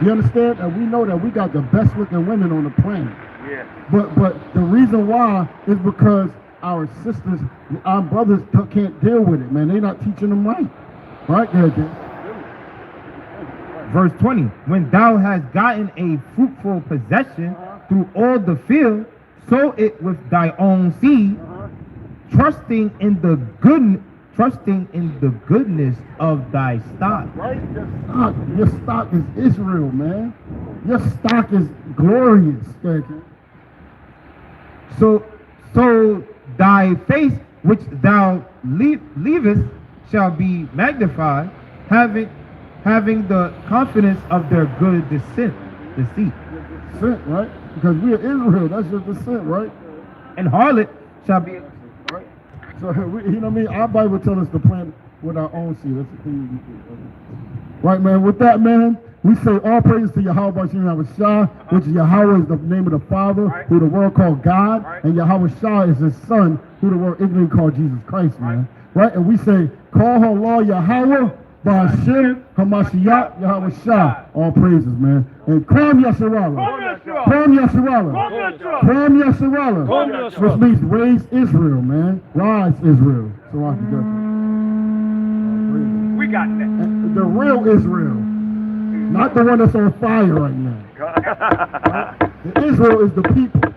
You understand? And we know that we got the best looking women on the planet. Yeah. But the reason why is because our sisters, our brothers can't deal with it, man. They're not teaching them right. Right there, Jay. Verse 20, when thou hast gotten a fruitful possession through all the field, sow it with thy own seed, trusting in the goodness of thy stock. Right? Your stock is Israel, man. Your stock is glorious. So thy face which thou leavest shall be magnified, having the confidence of their good deceit. Descent, right? Because we are Israel. That's your descent, right? And harlot shall be. So, you know what I mean? Our Bible tells us to plant with our own seed. Right, man. With that, man, we say all praise to YAHAWAH Shah, which is Yahweh is the name of the Father, who the world called God, and Yahweh Shah is his son, who the world ignorantly called Jesus Christ, man. Right, and we say, call her Lord Yahweh, Ba'ashem, Hamashiach, Yahweh Shah. All praises, man. And Kram Yasharallah. Kram Yasharallah. Kram Yasharallah. Which means raise Israel, man. Rise Israel. So I can go. We got that. And the real Israel. Not the one that's on fire right now. Right? The Israel is the people.